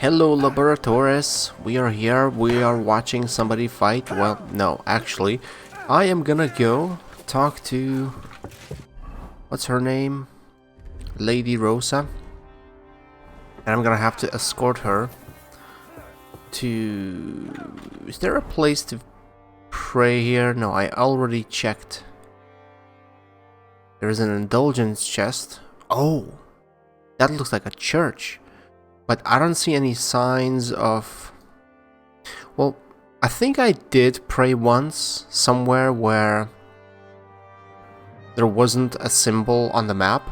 Hello laboratories, we are here, we are watching somebody fight. Well, no, actually, I am gonna go talk to, what's her name? Lady Rosa. And I'm gonna have to escort her to... Is there a place to pray here? No, I already checked. There's an indulgence chest. Oh, that looks like a church. But I don't see any signs of... Well, I think I did pray once somewhere where there wasn't a symbol on the map.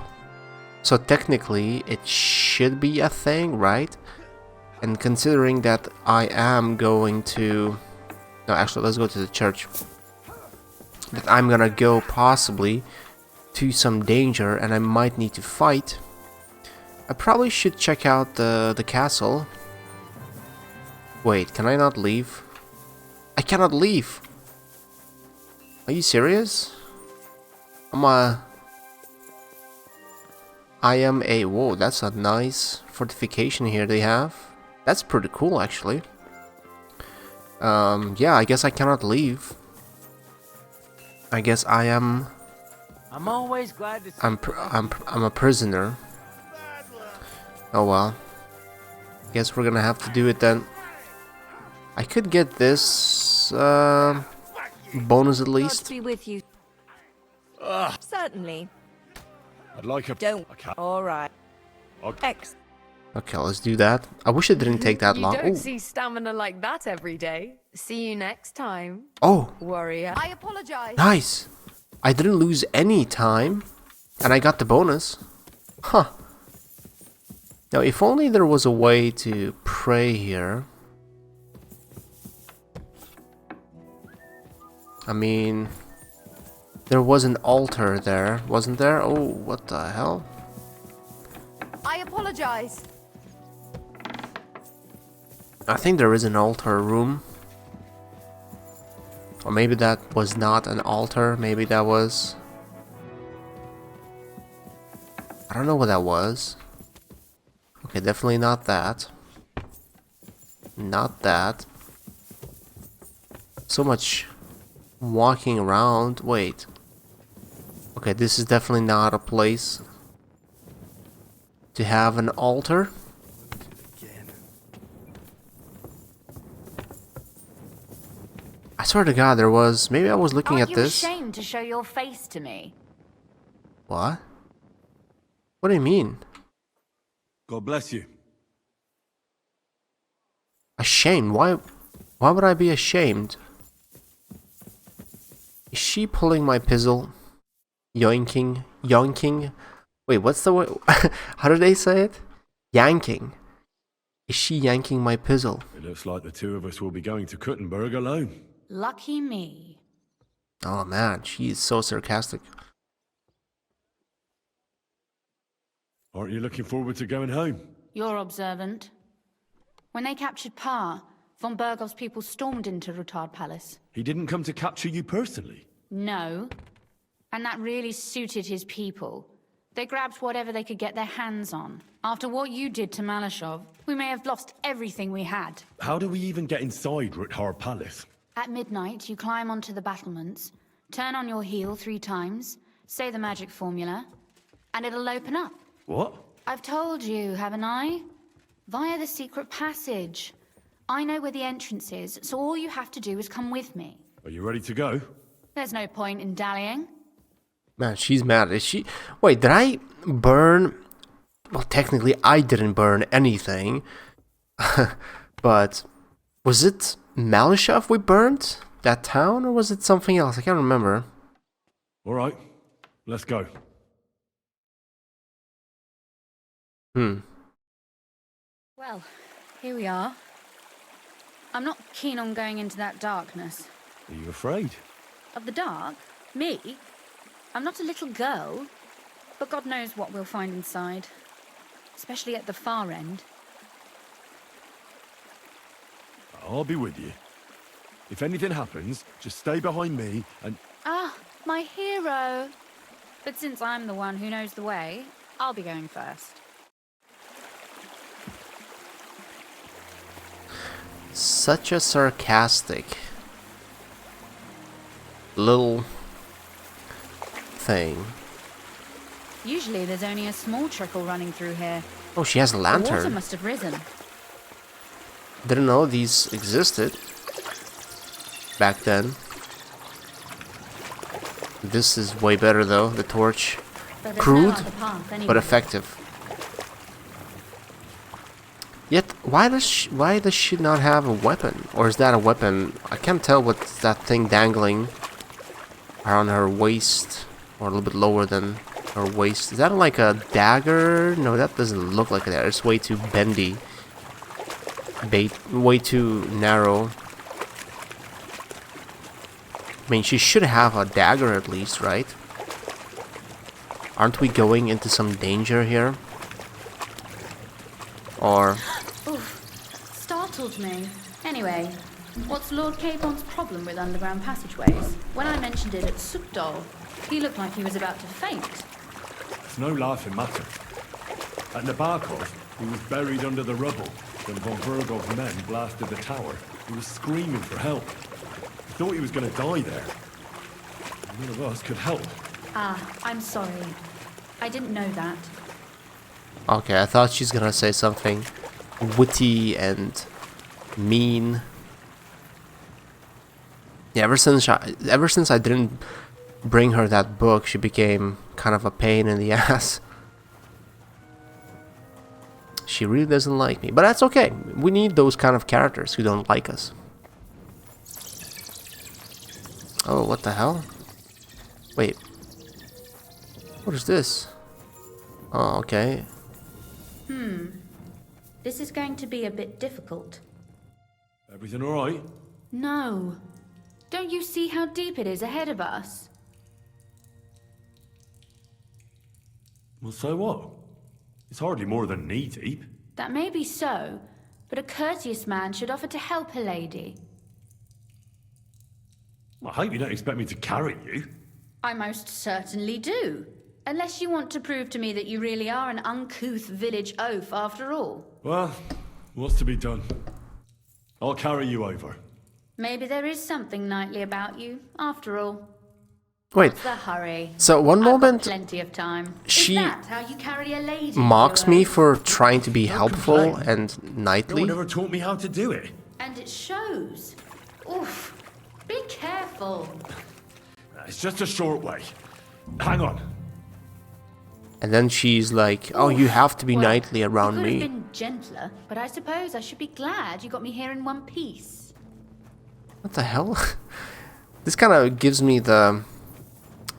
So technically it should be a thing, right? And considering that I am going to... No, actually, let's go to the church. That I'm gonna go possibly to some danger and I might need to fight. I probably should check out the castle. Wait, can I not leave? I cannot leave! Are you serious? I am a... Whoa, that's a nice fortification here they have. That's pretty cool, actually. Yeah, I guess I cannot leave. I guess I am... I'm always glad to see I'm a prisoner. Oh well. Guess we're gonna have to do it then. I could get this bonus at least. God be with you. Certainly. I'd like a... Don't. Okay. All right. X. Okay, let's do that. I wish it didn't take that long. You don't Ooh. see stamina like that every day. See you next time, Oh, warrior. I apologize. nice. I didn't lose any time. And I got the bonus. Huh. Now, if only there was a way to pray here. I mean, there was an altar there, wasn't there? Oh, what the hell? I apologize. I think there is an altar room. Or maybe that was not an altar. Maybe that was... I don't know what that was. Okay, definitely not that. Not that. So much walking around. Wait. Okay, this is definitely not a place to have an altar. I swear to God, there was... Maybe I was looking at this. Aren't you ashamed to show your face to me? What? What do you mean? God bless you. Ashamed? Why would I be ashamed? Is she pulling my pizzle? Yoinking? Yonking? Wait, what's the word? How do they say it? Yanking. Is she yanking my pizzle? It looks like the two of us will be going to Kuttenberg alone. Lucky me. Oh man, she is so sarcastic. Aren't you looking forward to going home? You're observant. When they captured Pa, von Bergov's people stormed into Rutard Palace. He didn't come to capture you personally. No. And that really suited his people. They grabbed whatever they could get their hands on. After what you did to Malashov, we may have lost everything we had. How do we even get inside Rutard Palace? At midnight, you climb onto the battlements, turn on your heel 3 times, say the magic formula, and it'll open up. What? I've told you, haven't I? Via the secret passage. I know where the entrance is, so all you have to do is come with me. Are you ready to go? There's no point in dallying. Man, she's mad. Is she... Wait, did I burn... Well, technically, I didn't burn anything. But... Was it Malashov we burned? That town? Or was it something else? I can't remember. Alright, let's go. Well, here we are. I'm not keen on going into that darkness. Are you afraid? Of the dark? Me? I'm not a little girl. But God knows what we'll find inside. Especially at the far end. I'll be with you. If anything happens, just stay behind me and... Ah, my hero. But since I'm the one who knows the way, I'll be going first. Such a sarcastic little thing. Usually there's only a small trickle running through here. Oh, she has a The water lantern. must have risen. Didn't know these existed back then. This is way better though, the torch. But there's Crude, no other path anyway. but effective. Yet, why does she not have a weapon? Or is that a weapon? I can't tell what's that thing dangling around her waist, or a little bit lower than her waist. Is that like a dagger? No, that doesn't look like a dagger. It's way too bendy. Way too narrow. I mean, she should have a dagger at least, right? Aren't we going into some danger here? Or... Oof, startled me. Anyway, what's Lord Capon's problem with underground passageways? When I mentioned it at Sukdal, he looked like he was about to faint. It's no laughing matter. At Nabokov, he was buried under the rubble when von Bergov's men blasted the tower. He was screaming for help. He thought he was going to die there. None of us could help. Ah, I'm sorry. I didn't know that. okay, I thought she's gonna say something witty and mean. Yeah, ever since I didn't bring her that book, she became kind of a pain in the ass. She really doesn't like me, but that's okay. We need those kind of characters who don't like us. Oh, what the hell? Wait. What is this? Oh, okay. This is going to be a bit difficult. Everything all right? No. Don't you see how deep it is ahead of us? Well, so what? It's hardly more than knee deep. That may be so, but a courteous man should offer to help a lady. I hope you don't expect me to carry you. I most certainly do. Unless you want to prove to me that you really are an uncouth village oaf after all. Well, what's to be done? I'll carry you over. Maybe there is something knightly about you, after all. Wait, What's the hurry? so one I've got moment plenty of time. she Is that how you carry a lady? mocks me hero? for trying to be helpful complain. and No knightly. one ever taught me how to do it. And it shows. Oof. Be careful. It's just a short way. Hang on. And then she's like, oh, you have to be Well, knightly around you could me. have been gentler, but I suppose I should be glad you got me here in one piece. What the hell? This kind of gives me the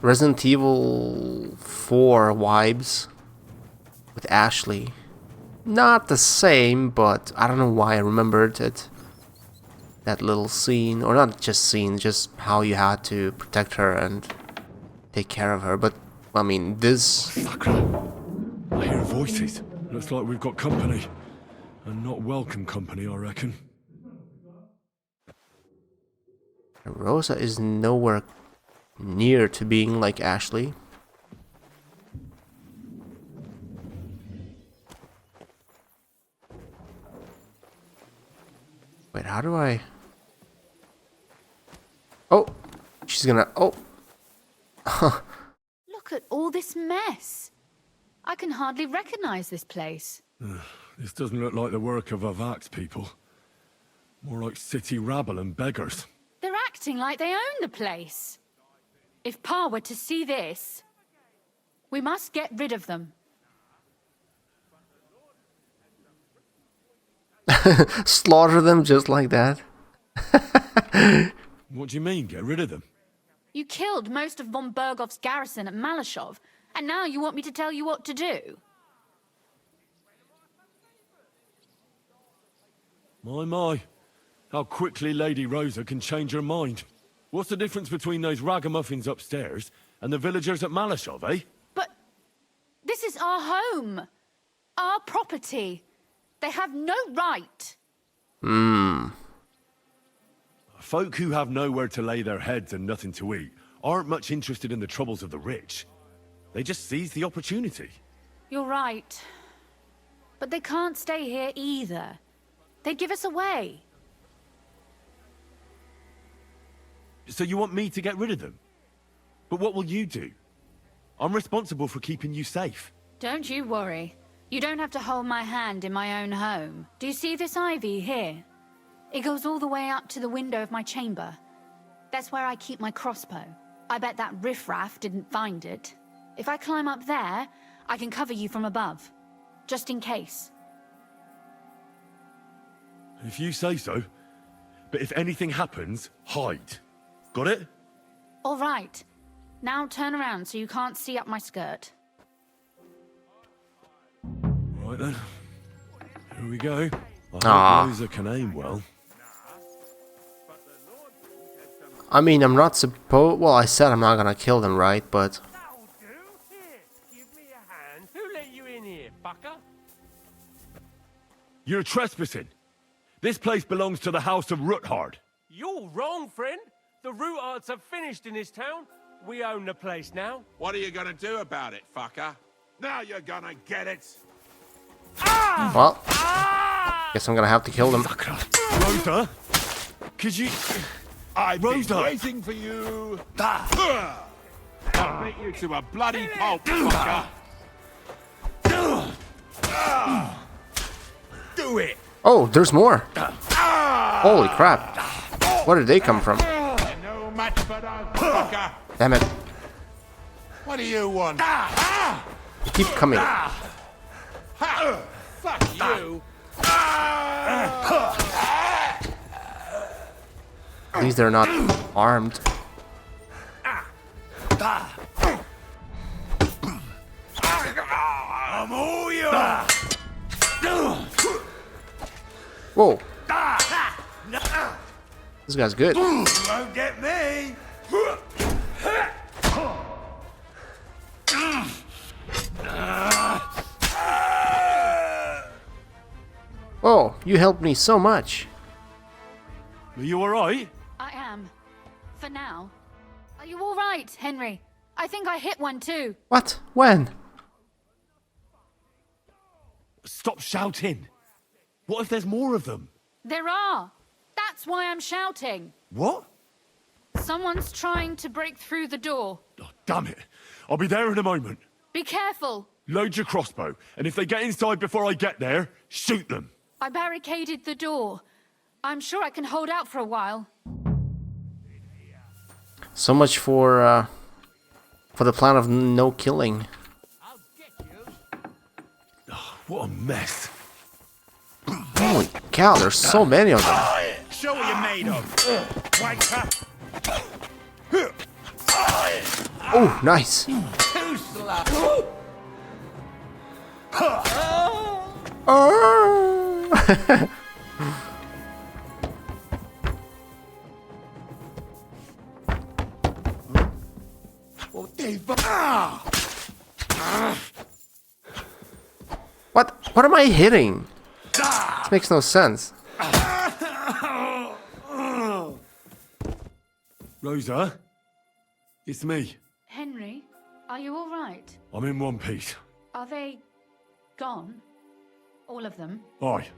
Resident Evil 4 vibes with Ashley. Not the same, but I don't know why I remembered it. That little scene, or not just scene, just how you had to protect her and take care of her. But, I mean, this... Sakra. I hear voices. Looks like we've got company. And not welcome company, I reckon. Rosa is nowhere near to being like Ashley. Wait, how do I... Oh! She's gonna... Oh! Look at all this mess. I can hardly recognize this place. This doesn't look like the work of Avak's people. More like city rabble and beggars. They're acting like they own the place. If Pa were to see this, we must get rid of them. Slaughter them just like that. What do you mean, get rid of them? You killed most of von Bergov's garrison at Malashov, and now you want me to tell you what to do? My. How quickly Lady Rosa can change her mind. What's the difference between those ragamuffins upstairs and the villagers at Malashov, eh? But this is our home, our property. They have no right. Folk who have nowhere to lay their heads and nothing to eat aren't much interested in the troubles of the rich. They just seize the opportunity. You're right. But they can't stay here either. They'd give us away. So you want me to get rid of them? But what will you do? I'm responsible for keeping you safe. Don't you worry. You don't have to hold my hand in my own home. Do you see this ivy here? It goes all the way up to the window of my chamber. That's where I keep my crossbow. I bet that riffraff didn't find it. If I climb up there, I can cover you from above. Just in case. If you say so. But if anything happens, hide. Got it? All right. Now turn around so you can't see up my skirt. Right then. Here we go. I Ah. hope Rosa can aim well. I mean, I'm not supposed... Well, I said I'm not gonna kill them, right? But... That'll do. Here, give me a hand. Who let you in here, fucker? You're trespassing. This place belongs to the House of Ruthard. You're wrong, friend. The Rootards are finished in this town. We own the place now. What are you gonna do about it, fucker? Now you're gonna get it. Well... Guess I'm gonna have to kill them. Rosa? Could you... I've been Rosa! waiting for you. I'll beat you to a bloody pulp, fucker. Do it. Oh, there's more! Holy crap. Where did they come from? No match for us, fucker. Damn it. What do you want? They keep coming. Fuck you. At least they're not armed. I'm all yours. Whoa. This guy's good. Won't get me. Oh, you helped me so much. Are you alright? I am. For now. Are you all right, Henry? I think I hit one too. What? When? Stop shouting. What if there's more of them? There are. That's why I'm shouting. What? Someone's trying to break through the door. Oh, damn it. I'll be there in a moment. Be careful. Load your crossbow, and if they get inside before I get there, shoot them. I barricaded the door. I'm sure I can hold out for a while. So much for the plan of no killing. What a mess. Holy cow, there's so many of them. Show what you're made of. Wanker. Oh, nice. Too slow. Oh. What am I hitting? This makes no sense. Rosa? It's me. Henry, are you all right? I'm in one piece. Are they gone? All of them? Aye.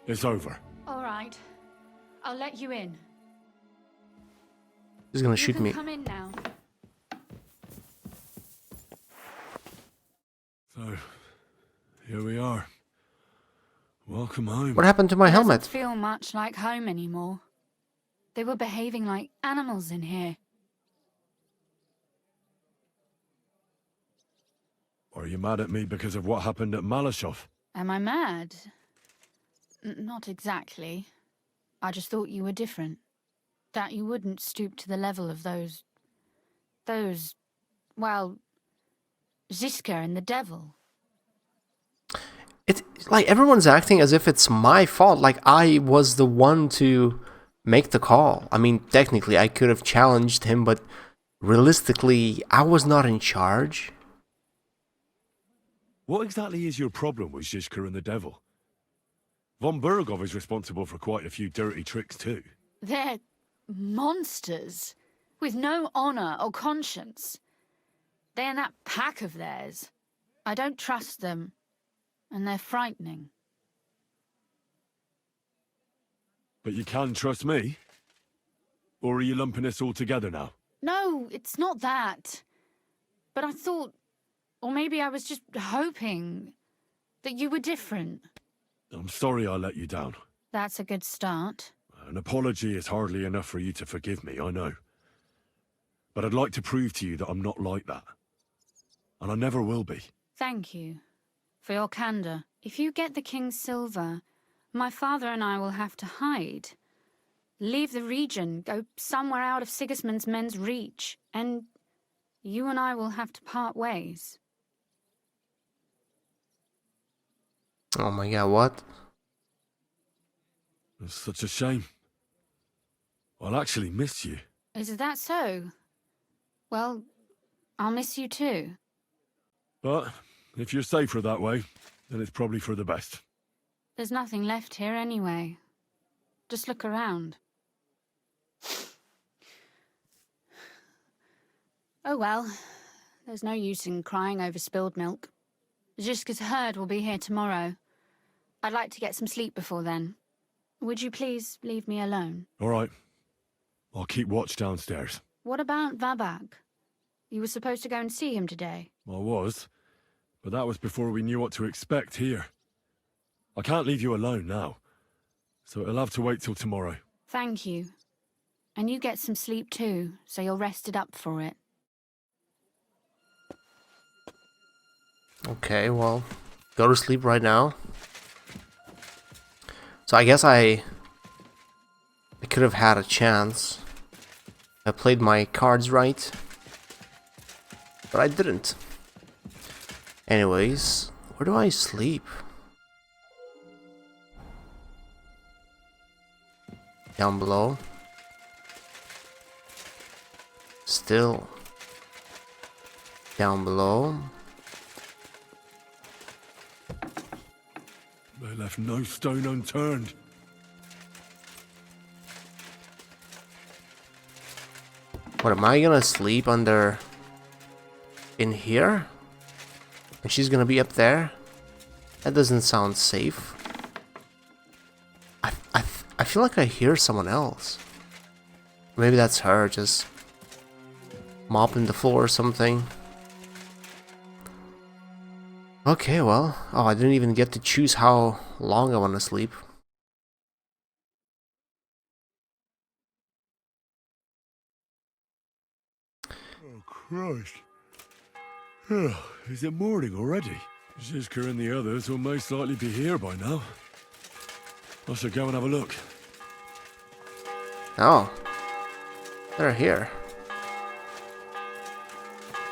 It's over. All right. I'll let you in. He's gonna You shoot can me. come in now. So, here we are. Welcome home. What happened to my helmet? Doesn't feel much like home anymore. They were behaving like animals in here. Are you mad at me because of what happened at Malashov? Am I mad? Not exactly. I just thought you were different. That you wouldn't stoop to the level of those, well, Ziska and the devil. It's like everyone's acting as if it's my fault, like I was the one to make the call. I mean, technically I could have challenged him, but realistically, I was not in charge. What exactly is your problem with Zizka and the devil? Von Burgov is responsible for quite a few dirty tricks too. They're monsters with no honor or conscience. They're in that pack of theirs. I don't trust them, and they're frightening. But you can trust me. Or are you lumping us all together now? No, it's not that. But I thought, or maybe I was just hoping, that you were different. I'm sorry I let you down. That's a good start. An apology is hardly enough for you to forgive me, I know. But I'd like to prove to you that I'm not like that. And I never will be. Thank you for your candor. If you get the king's silver, my father and I will have to hide. Leave the region, go somewhere out of Sigismund's men's reach, and you and I will have to part ways. Oh my god, what? It's such a shame. I'll actually miss you. Is that so? Well, I'll miss you too. But if you're safer that way, then it's probably for the best. There's nothing left here anyway. Just look around. Oh well, there's no use in crying over spilled milk. Ziska's herd will be here tomorrow. I'd like to get some sleep before then. Would you please leave me alone? All right. I'll keep watch downstairs. What about Vabak? You were supposed to go and see him today. I was, but that was before we knew what to expect here. I can't leave you alone now, so it'll have to wait till tomorrow. Thank you. And you get some sleep too, so you're rested up for it. Okay, well, go to sleep right now. So I guess I could have had a chance. I played my cards right, but I didn't. Anyways, where do I sleep? Down below. Still down below. They left no stone unturned. What, am I gonna sleep under in here? And she's gonna be up there? That doesn't sound safe. I feel like I hear someone else. Maybe that's her just mopping the floor or something. Okay, well, oh, I didn't even get to choose how long I want to sleep. Oh, Christ. Oh, is it morning already? Ziska and the others will most likely be here by now. I should go and have a look. Oh, they're here.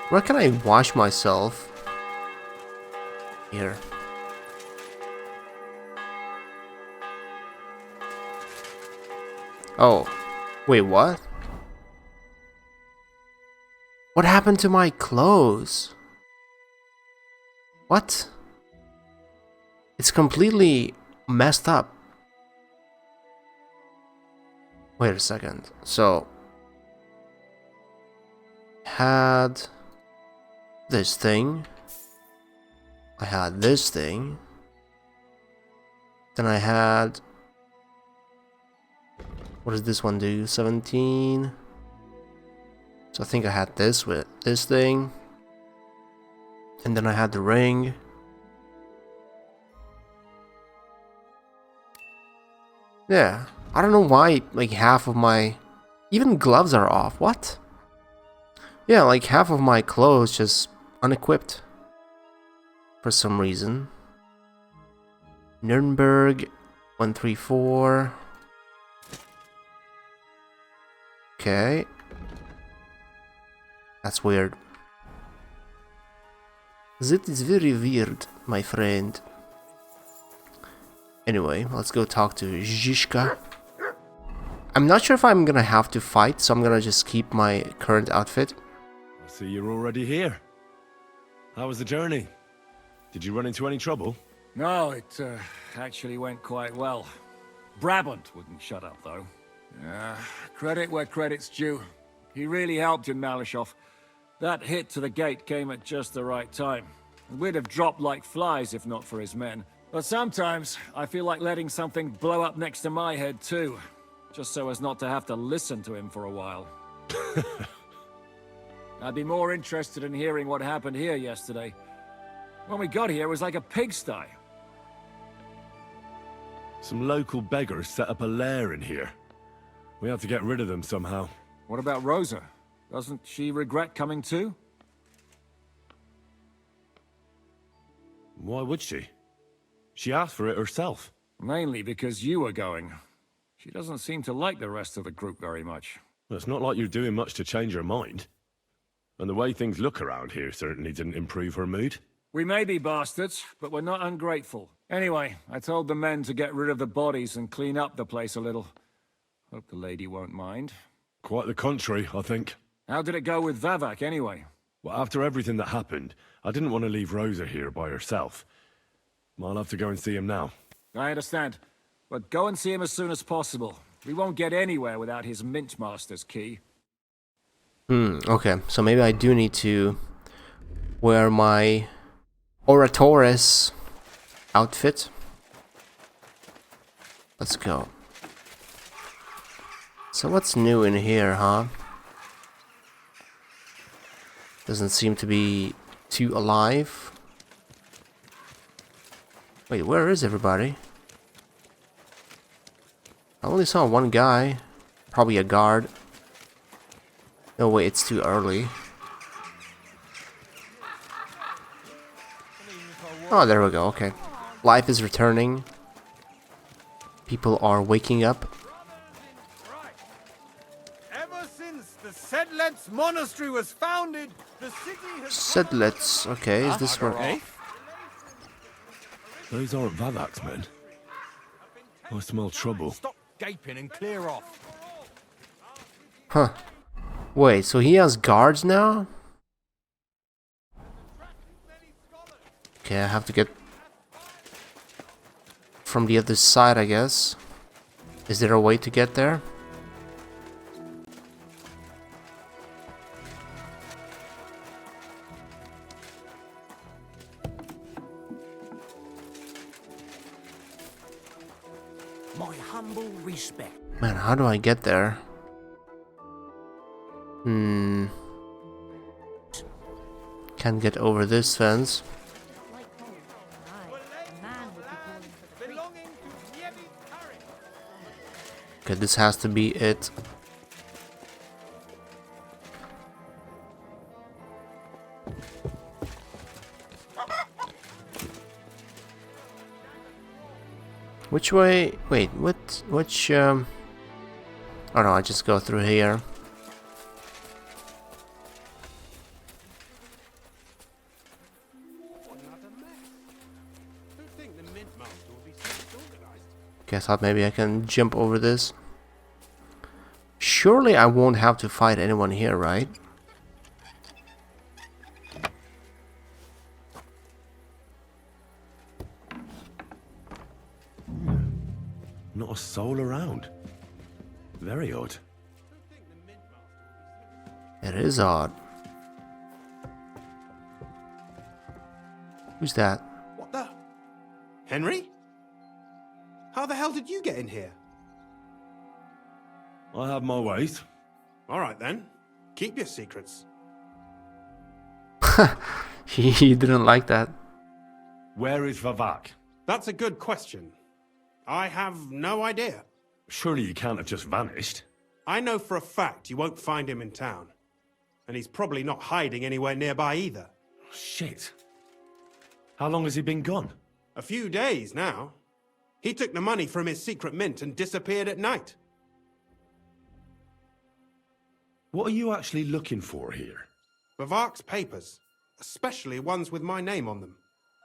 Where can I wash myself? Here. Oh, wait, what? What happened to my clothes? What? It's completely messed up. Wait a second. So, had this thing. I had this thing. Then I had... What does this one do? 17. So I think I had this with this thing. And then I had the ring. Yeah. I don't know why, like, half of my... Even gloves are off. What? Yeah, like, half of my clothes just unequipped. For some reason. Nuremberg 134. Okay. That's weird. That is very weird, my friend. Anyway, let's go talk to Zizka. I'm not sure if I'm gonna have to fight, so I'm gonna just keep my current outfit. I see you're already here. How was the journey? Did you run into any trouble? No, it actually went quite well. Brabant wouldn't shut up, though. Credit where credit's due. He really helped in Malishov. That hit to the gate came at just the right time. We'd have dropped like flies if not for his men. But sometimes, I feel like letting something blow up next to my head, too. just so as not to have to listen to him for a while. I'd be more interested in hearing what happened here yesterday. When we got here, it was like a pigsty. Some local beggars set up a lair in here. We had to get rid of them somehow. What about Rosa? Doesn't she regret coming too? Why would she? She asked for it herself. Mainly because you were going. She doesn't seem to like the rest of the group very much. Well, it's not like you're doing much to change her mind. And the way things look around here certainly didn't improve her mood. We may be bastards, but we're not ungrateful. Anyway, I told the men to get rid of the bodies and clean up the place a little. Hope the lady won't mind. Quite the contrary, I think. How did it go with Vavak, anyway? Well, after everything that happened, I didn't want to leave Rosa here by herself. I'll have to go and see him now. I understand. But go and see him as soon as possible. We won't get anywhere without his Mintmaster's key. Okay, so maybe I do need to wear my oratores outfit. Let's go. So what's new in here, huh? Doesn't seem to be too alive. Wait, where is everybody? I only saw one guy. Probably a guard. No, wait, it's too early. Oh, there we go, okay. Life is returning. People are waking up. Ever since the Sedlets Monastery was founded, the city has... Sedlets, okay, is this where... Those aren't Vavak's men. I smell trouble. Stop gaping and clear off. Huh. Wait, so he has guards now? Okay, I have to get from the other side, I guess. Is there a way to get there? My humble respect. Man, how do I get there? Can't get over this fence. Okay, this has to be it. Which way? Wait, which, oh no, I just go through here. Guess I thought maybe I can jump over this. Surely I won't have to fight anyone here, right? Not a soul around. Very odd. It is odd. Who's that? What the? Henry? How the hell did you get in here? I have my ways. All right then. Keep your secrets. He didn't like that. Where is Vavak? That's a good question. I have no idea. Surely you can't have just vanished. I know for a fact you won't find him in town. And he's probably not hiding anywhere nearby either. Shit. How long has he been gone? A few days now. He took the money from his secret mint and disappeared at night. What are you actually looking for here? Vavak's papers, especially ones with my name on them.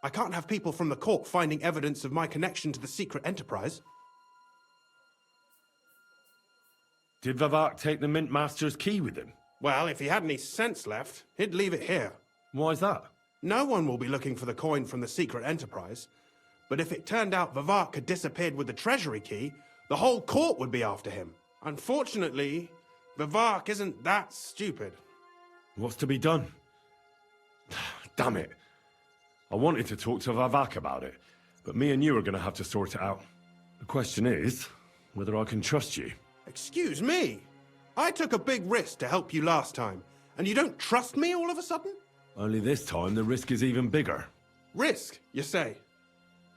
I can't have people from the court finding evidence of my connection to the secret enterprise. Did Vavak take the Mint Master's key with him? Well, if he had any sense left, he'd leave it here. Why is that? No one will be looking for the coin from the secret enterprise. But if it turned out Vavak had disappeared with the treasury key, the whole court would be after him. Unfortunately, Vavak isn't that stupid. What's to be done? Damn it. I wanted to talk to Vavak about it, but me and you are going to have to sort it out. The question is, whether I can trust you. Excuse me. I took a big risk to help you last time, and you don't trust me all of a sudden? Only this time the risk is even bigger. Risk, you say?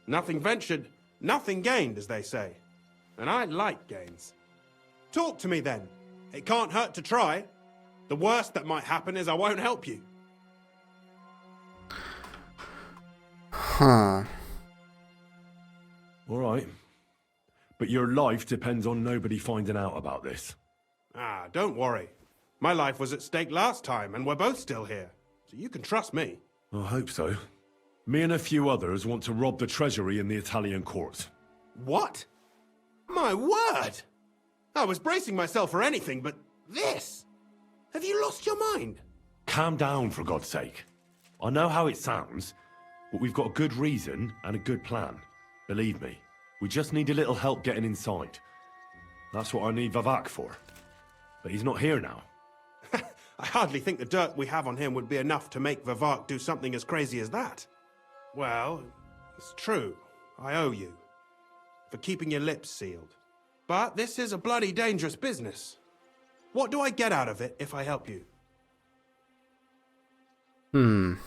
Nothing ventured, nothing gained, as they say. And I like gains. Talk to me then. It can't hurt to try. The worst that might happen is I won't help you. Huh. All right. But your life depends on nobody finding out about this. Ah, don't worry. My life was at stake last time, and we're both still here. So you can trust me. I hope so. Me and a few others want to rob the treasury in the Italian court. What? My word! I was bracing myself for anything but this. Have you lost your mind? Calm down, for God's sake. I know how it sounds, but we've got a good reason and a good plan. Believe me, we just need a little help getting inside. That's what I need Vivak for. But he's not here now. I hardly think the dirt we have on him would be enough to make Vivak do something as crazy as that. Well, it's true. I owe you. For keeping your lips sealed. But this is a bloody dangerous business. What do I get out of it if I help you? The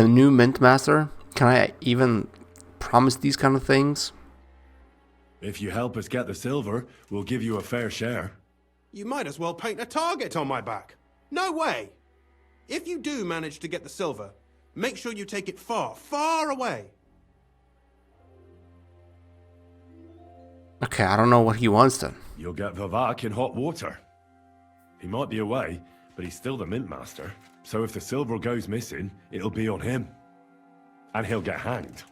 new mint master? Can I even promise these kind of things? If you help us get the silver, we'll give you a fair share. You might as well paint a target on my back. No way! If you do manage to get the silver, make sure you take it far, far away. Okay, I don't know what he wants then. You'll get Vivak in hot water. He might be away, but he's still the mint master. So if the silver goes missing, it'll be on him. And he'll get hanged.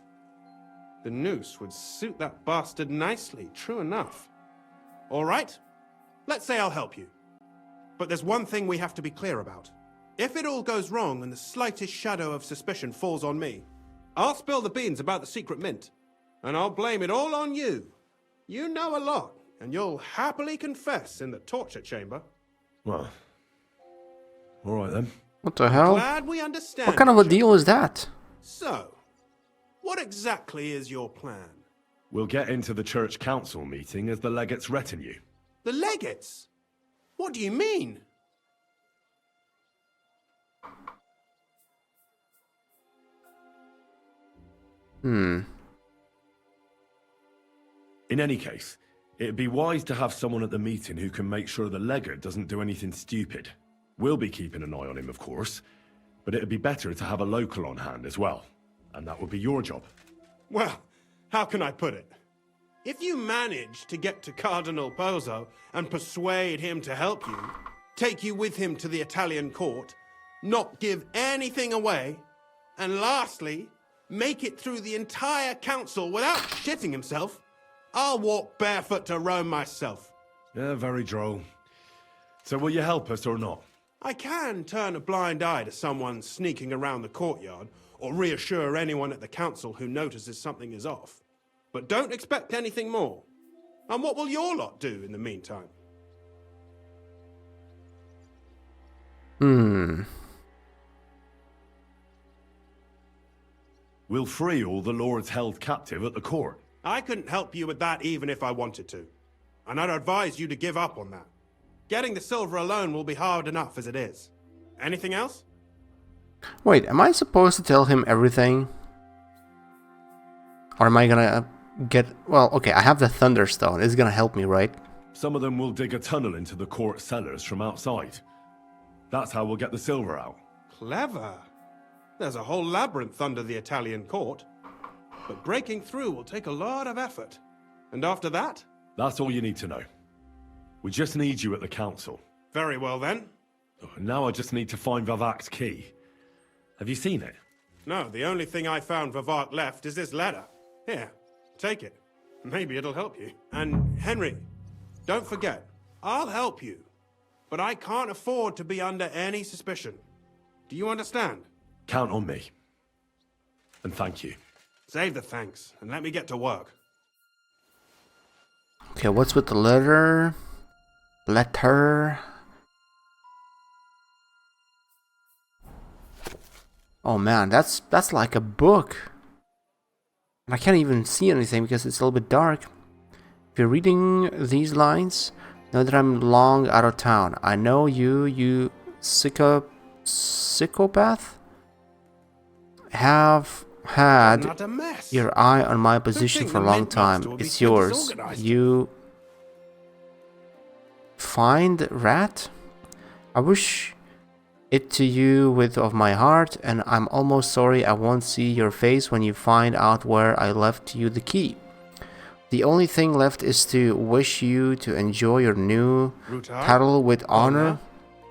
The noose would suit that bastard nicely, true enough. All right, let's say I'll help you. But there's one thing we have to be clear about. If it all goes wrong and the slightest shadow of suspicion falls on me, I'll spill the beans about the secret mint. And I'll blame it all on you. You know a lot, and you'll happily confess in the torture chamber. Well, all right then. What the hell? Glad we understand. What kind of a deal is that? So, what exactly is your plan? We'll get into the church council meeting as the legate's retinue. The legates? What do you mean? In any case, it'd be wise to have someone at the meeting who can make sure the legate doesn't do anything stupid. We'll be keeping an eye on him, of course, but it'd be better to have a local on hand as well. And that would be your job. Well, how can I put it? If you manage to get to Cardinal Pozzo and persuade him to help you, take you with him to the Italian court, not give anything away, and lastly, make it through the entire council without shitting himself, I'll walk barefoot to Rome myself. Yeah, very droll. So will you help us or not? I can turn a blind eye to someone sneaking around the courtyard, or reassure anyone at the council who notices something is off. But don't expect anything more. And what will your lot do in the meantime? We'll free all the lords held captive at the court. I couldn't help you with that even if I wanted to. And I'd advise you to give up on that. Getting the silver alone will be hard enough as it is. Anything else? Wait, am I supposed to tell him everything? Or am I gonna get... Well, okay, I have the Thunderstone. It's gonna help me, right? Some of them will dig a tunnel into the court cellars from outside. That's how we'll get the silver out. Clever. There's a whole labyrinth under the Italian court. But breaking through will take a lot of effort. And after that? That's all you need to know. We just need you at the council. Very well then. Now I just need to find Vivak's key. Have you seen it? No, the only thing I found Vivak left is this letter. Here, take it. Maybe it'll help you. And Henry, don't forget, I'll help you. But I can't afford to be under any suspicion. Do you understand? Count on me. And thank you. Save the thanks, and let me get to work. Okay, what's with the letter? Letter... Oh man, that's like a book. And I can't even see anything because it's a little bit dark. If you're reading these lines, know that I'm long out of town. I know you psychopath, have had Not a mess. your eye on my position think for a the long Mint time. Master will be It's so yours. disorganized. You find rat? I wish it to you with of my heart, and I'm almost sorry I won't see your face when you find out where I left you the key. The only thing left is to wish you to enjoy your new Rutard, title with honor.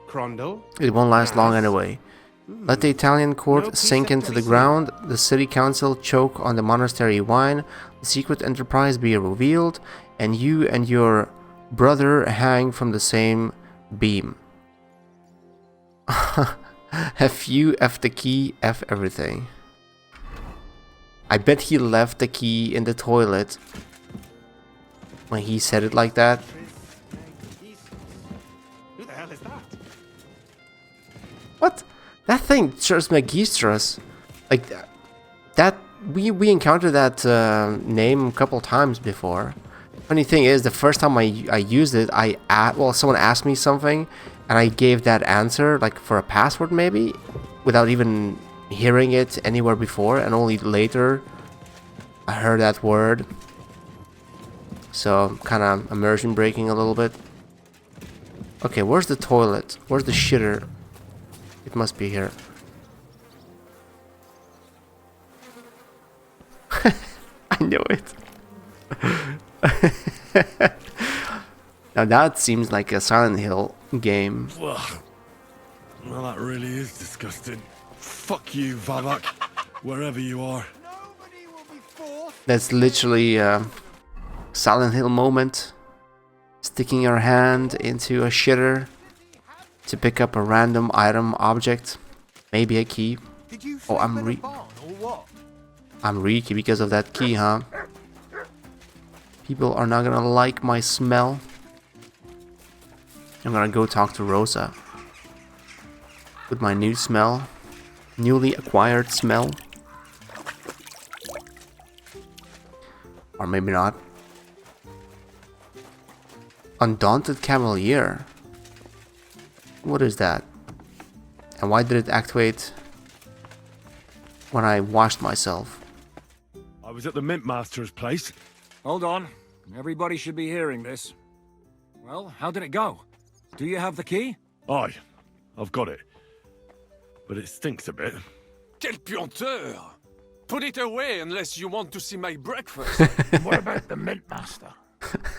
Crondel. It won't last long Nice. anyway. Let the Italian court No piece sink of into the placing. ground, the city council choke on the monastery wine, the secret enterprise be revealed, and you and your brother hang from the same beam. F you, F the key, F everything. I bet he left the key in the toilet when he said it like that. Who the hell is that? What? That thing, Trismegistus, like that. We encountered that name a couple times before. Funny thing is, the first time I used it, someone asked me something, and I gave that answer like for a password maybe, without even hearing it anywhere before, and only later I heard that word. So kind of immersion breaking a little bit. Okay, where's the toilet? Where's the shitter? It must be here. I knew it. Now that seems like a Silent Hill game. Well, that really is disgusting. Fuck you, Vavak, wherever you are. That's literally a Silent Hill moment. Sticking your hand into a shitter to pick up a random item object. Maybe a key. Oh, I'm reeky because of that key, huh? People are not gonna like my smell. I'm gonna go talk to Rosa. With my new smell. Newly acquired smell. Or maybe not. Undaunted Cavalier. What is that? And why did it activate when I washed myself? I was at the Mint Master's place. Hold on. Everybody should be hearing this. Well, how did it go? Do you have the key? Aye, I've got it. But it stinks a bit. Quel puanteur! Put it away unless you want to see my breakfast. What about the Mint Master?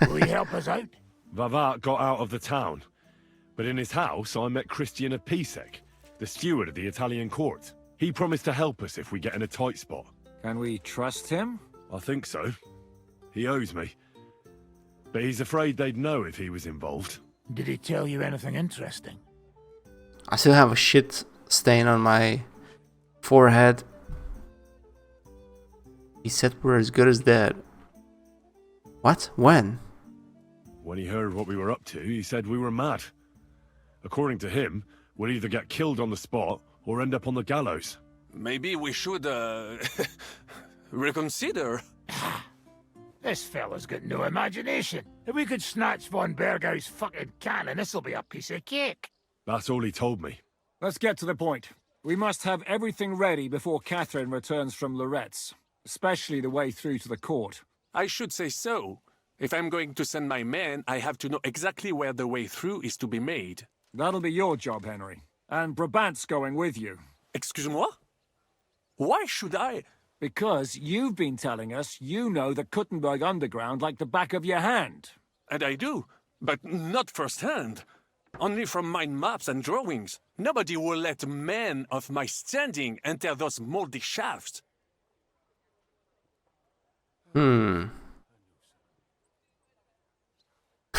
Will he help us out? Vavak got out of the town. But in his house, I met Christian Pisek, the steward of the Italian court. He promised to help us if we get in a tight spot. Can we trust him? I think so. He owes me. But he's afraid they'd know if he was involved. Did he tell you anything interesting? I still have a shit stain on my forehead. He said we're as good as dead. What? When? When he heard what we were up to, he said we were mad. According to him, we'll either get killed on the spot or end up on the gallows. Maybe we should, reconsider. This fella's got no imagination. If we could snatch von Bergau's fucking cannon, this'll be a piece of cake. That's all he told me. Let's get to the point. We must have everything ready before Catherine returns from Loretz, especially the way through to the court. I should say so. If I'm going to send my men, I have to know exactly where the way through is to be made. That'll be your job, Henry. And Brabant's going with you. Excuse-moi? Why should I? Because you've been telling us you know the Kuttenberg underground like the back of your hand. And I do, but not firsthand. Only from mind maps and drawings. Nobody will let men of my standing enter those moldy shafts.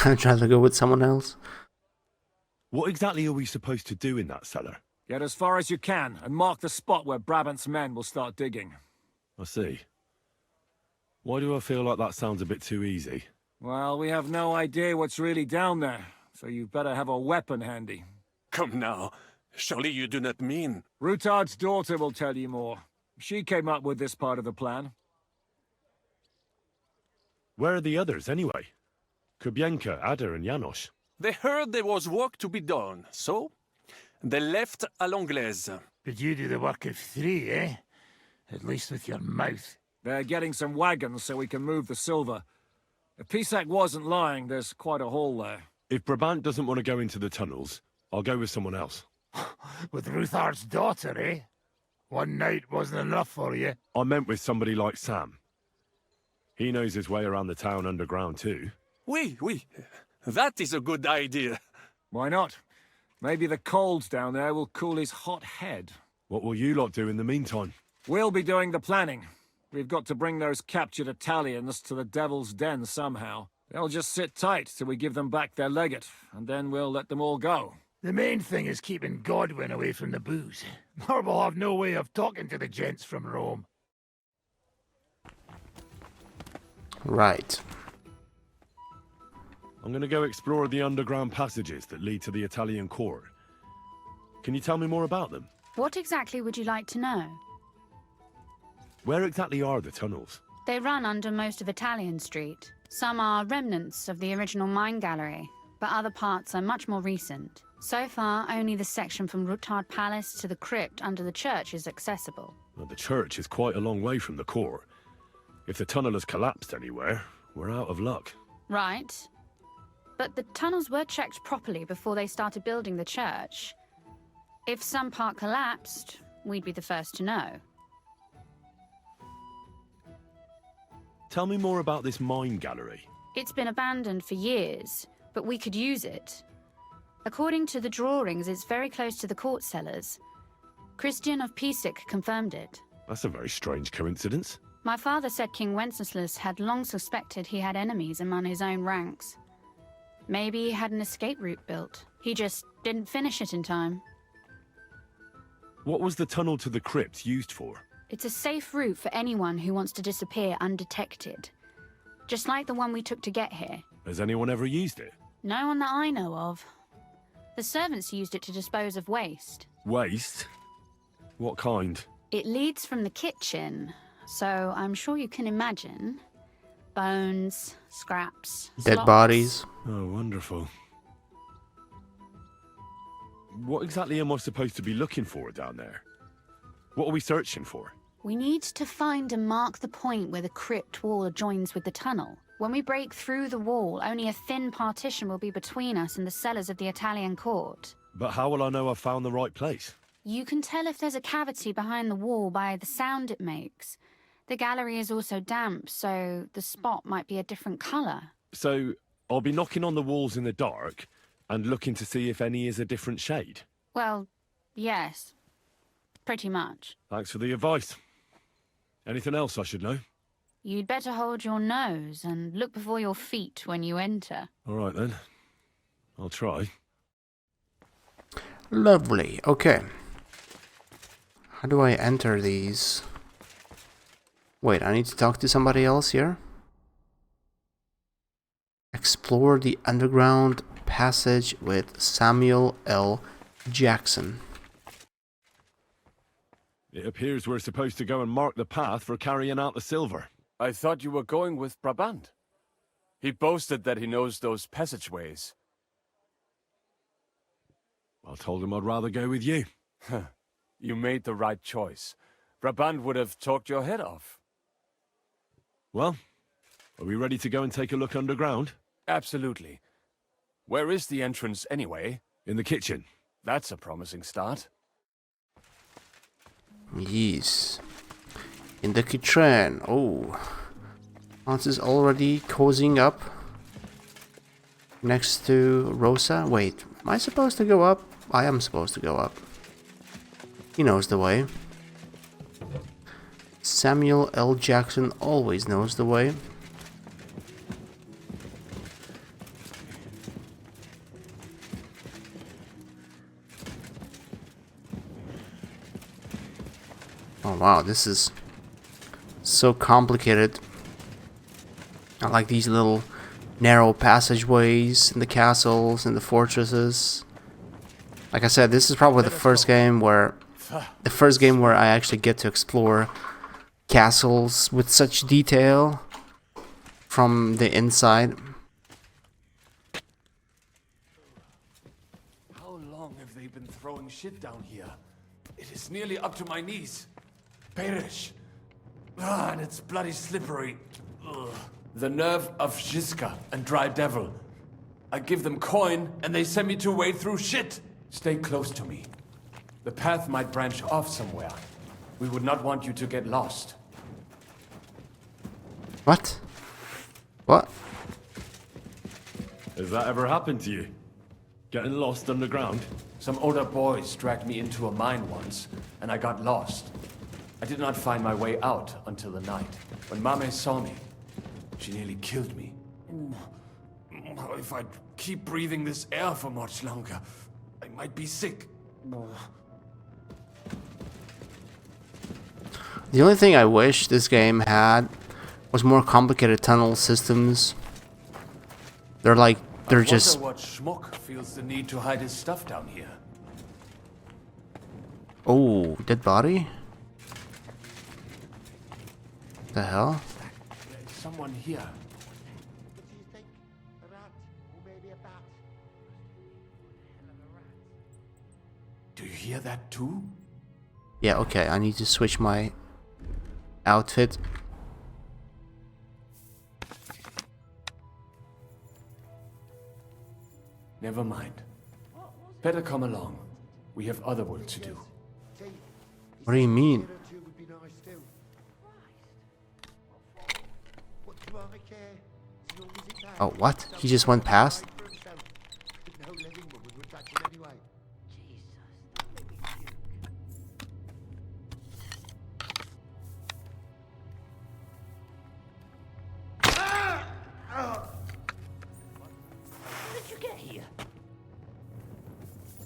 I'd rather go with someone else. What exactly are we supposed to do in that cellar? Get as far as you can and mark the spot where Brabant's men will start digging. I see. Why do I feel like that sounds a bit too easy? Well, we have no idea what's really down there, so you've better have a weapon handy. Come now. Surely you do not mean... Rutard's daughter will tell you more. She came up with this part of the plan. Where are the others, anyway? Kubienka, Ada, and Janos. They heard there was work to be done, so they left à l'anglaise. But you do the work of 3, eh? At least with your mouth. They're getting some wagons so we can move the silver. If Pisak wasn't lying, there's quite a hole there. If Brabant doesn't want to go into the tunnels, I'll go with someone else. With Ruthar's daughter, eh? One night wasn't enough for you. I meant with somebody like Sam. He knows his way around the town underground too. Oui. That is a good idea. Why not? Maybe the cold down there will cool his hot head. What will you lot do in the meantime? We'll be doing the planning. We've got to bring those captured Italians to the Devil's Den somehow. They'll just sit tight till we give them back their legate, and then we'll let them all go. The main thing is keeping Godwin away from the booze. Or we'll have no way of talking to the gents from Rome. Right. I'm gonna go explore the underground passages that lead to the Italian court. Can you tell me more about them? What exactly would you like to know? Where exactly are the tunnels? They run under most of Italian Street. Some are remnants of the original mine gallery, but other parts are much more recent. So far, only the section from Ruttard Palace to the crypt under the church is accessible. Well, the church is quite a long way from the court. If the tunnel has collapsed anywhere, we're out of luck. Right. But the tunnels were checked properly before they started building the church. If some part collapsed, we'd be the first to know. Tell me more about this mine gallery. It's been abandoned for years, but we could use it. According to the drawings, it's very close to the court cellars. Christian of Pisak confirmed it. That's a very strange coincidence. My father said King Wenceslas had long suspected he had enemies among his own ranks. Maybe he had an escape route built. He just didn't finish it in time. What was the tunnel to the crypt used for? It's a safe route for anyone who wants to disappear undetected. Just like the one we took to get here. Has anyone ever used it? No one that I know of. The servants used it to dispose of waste. Waste? What kind? It leads from the kitchen, so I'm sure you can imagine. Bones, scraps, Dead slops. bodies. Oh, wonderful. What exactly am I supposed to be looking for down there? What are we searching for? We need to find and mark the point where the crypt wall joins with the tunnel. When we break through the wall, only a thin partition will be between us and the cellars of the Italian court. But how will I know I've found the right place? You can tell if there's a cavity behind the wall by the sound it makes. The gallery is also damp, so the spot might be a different colour. So, I'll be knocking on the walls in the dark and looking to see if any is a different shade? Well, yes. Pretty much. Thanks for the advice. Anything else I should know? You'd better hold your nose and look before your feet when you enter. All right then. I'll try. Lovely. Okay. How do I enter these? Wait, I need to talk to somebody else here? Explore the underground passage with Samuel L. Jackson. It appears we're supposed to go and mark the path for carrying out the silver. I thought you were going with Brabant. He boasted that he knows those passageways. I told him I'd rather go with you. You made the right choice. Brabant would have talked your head off. Well, are we ready to go and take a look underground? Absolutely. Where is the entrance anyway? In the kitchen. That's a promising start. Yes. In the kitchen. Oh. Hans is already cozying up next to Rosa. Wait, am I supposed to go up? I am supposed to go up. He knows the way. Samuel L. Jackson always knows the way. Oh wow, this is so complicated. I like these little narrow passageways in the castles and the fortresses. Like I said, this is probably the first game where I actually get to explore castles with such detail from the inside. shit down here. It is nearly up to my knees. Perish. Ah, and it's bloody slippery. Ugh. The nerve of Žižka and Dry Devil. I give them coin, and they send me to wade through shit. Stay close to me. The path might branch off somewhere. We would not want you to get lost. What? What? Has that ever happened to you? Getting lost underground? Some older boys dragged me into a mine once, and I got lost. I did not find my way out until the night. When Mame saw me, she nearly killed me. If I keep breathing this air for much longer, I might be sick. The only thing I wish this game had was more complicated tunnel systems. They're just... I wonder what schmuck feels the need to hide his stuff down here. Oh, dead body? The hell? There's someone here. Do you hear that too? Yeah, okay, I need to switch my outfit. Never mind. Better come along. We have other work to do. What do you mean? Oh, what? He just went past?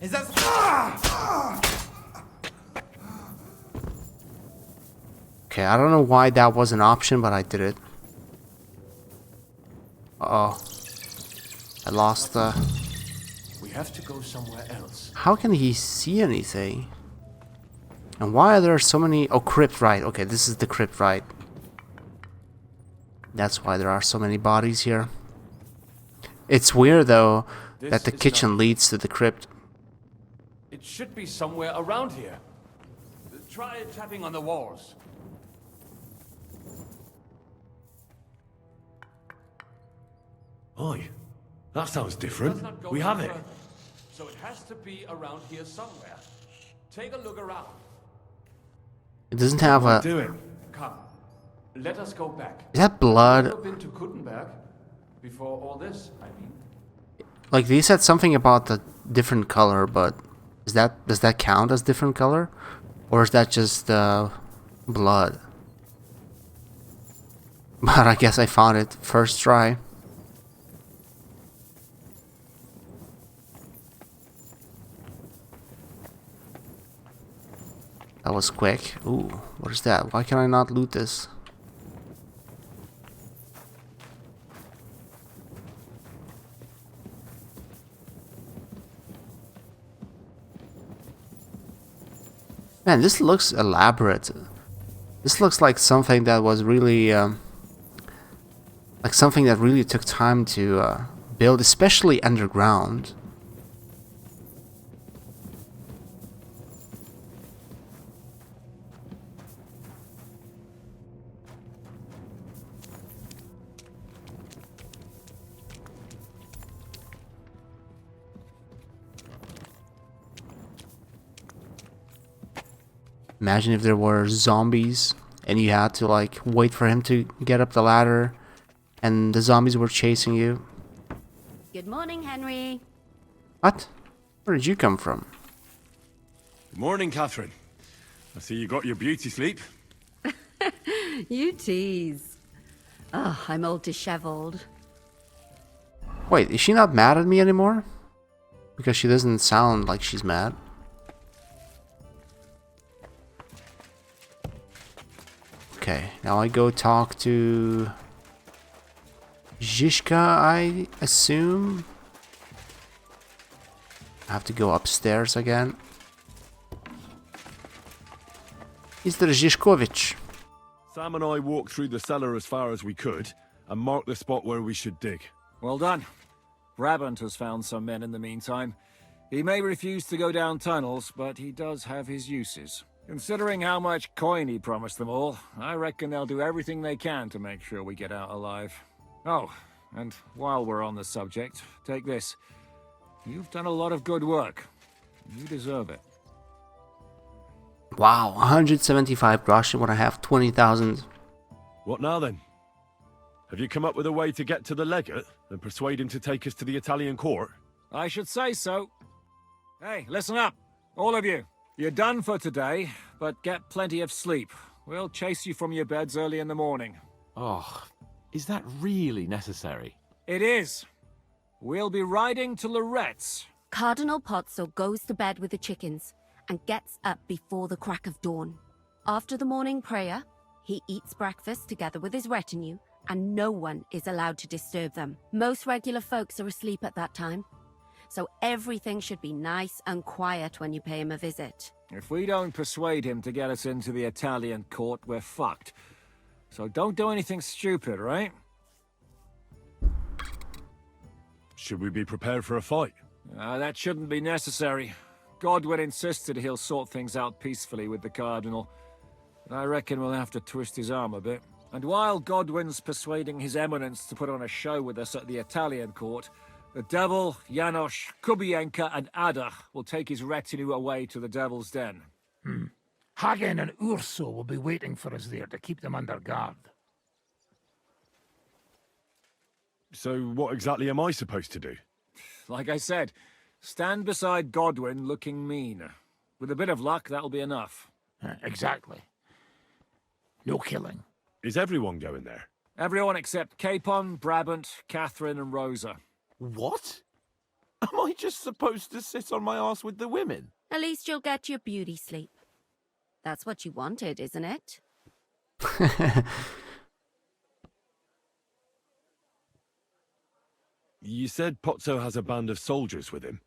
Is that... Okay, I don't know why that was an option, but I did it. Uh-oh. I lost the... We have to go somewhere else. How can he see anything? And why are there so many... Oh, crypt, right. Okay, this is the crypt, right. That's why there are so many bodies here. It's weird, though, that the kitchen leads to the crypt. It should be somewhere around here. Try tapping on the walls. Oi, that sounds different. We have it. So it has to be around here somewhere. Take a look around. It doesn't have a... Come, let us go back. Is that blood? Have you been to Kuttenberg before all this? I mean, like they said something about the different color, but does that count as different color, or is that just blood? But I guess I found it first try. That was quick. Ooh, what is that? Why can I not loot this? Man, this looks elaborate. This looks like something that was really, like something that really took time to build, especially underground. Imagine if there were zombies and you had to like wait for him to get up the ladder and the zombies were chasing you. Good morning, Henry. What? Where did you come from? Good morning, Catherine. I see you got your beauty sleep. You tease. Oh, I'm all disheveled. Wait, is she not mad at me anymore? Because she doesn't sound like she's mad. Okay, now I go talk to Žižka, I assume. I have to go upstairs again. Mr. Žižkovic. Sam and I walked through the cellar as far as we could and marked the spot where we should dig. Well done. Brabant has found some men in the meantime. He may refuse to go down tunnels, but he does have his uses. Considering how much coin he promised them all, I reckon they'll do everything they can to make sure we get out alive. Oh, and while we're on the subject, take this. You've done a lot of good work. You deserve it. Wow, 175 groschen when I have 20,000. What now then? Have you come up with a way to get to the legate and persuade him to take us to the Italian court? I should say so. Hey, listen up, all of you. You're done for today, but get plenty of sleep. We'll chase you from your beds early in the morning. Oh, is that really necessary? It is. We'll be riding to Loretz. Cardinal Pozzo goes to bed with the chickens and gets up before the crack of dawn. After the morning prayer, he eats breakfast together with his retinue, and no one is allowed to disturb them. Most regular folks are asleep at that time, so everything should be nice and quiet when you pay him a visit. If we don't persuade him to get us into the Italian court, we're fucked. So don't do anything stupid, right? Should we be prepared for a fight? That shouldn't be necessary. Godwin insisted he'll sort things out peacefully with the Cardinal. But I reckon we'll have to twist his arm a bit. And while Godwin's persuading His Eminence to put on a show with us at the Italian court, the Devil, Janosch, Kubienka and Ada will take his retinue away to the Devil's Den. Hagen and Urso will be waiting for us there to keep them under guard. So what exactly am I supposed to do? Like I said, stand beside Godwin looking mean. With a bit of luck, that'll be enough. Exactly. No killing. Is everyone going there? Everyone except Capon, Brabant, Catherine and Rosa. What? Am I just supposed to sit on my ass with the women? At least you'll get your beauty sleep. That's what you wanted, isn't it? You said Pozzo has a band of soldiers with him.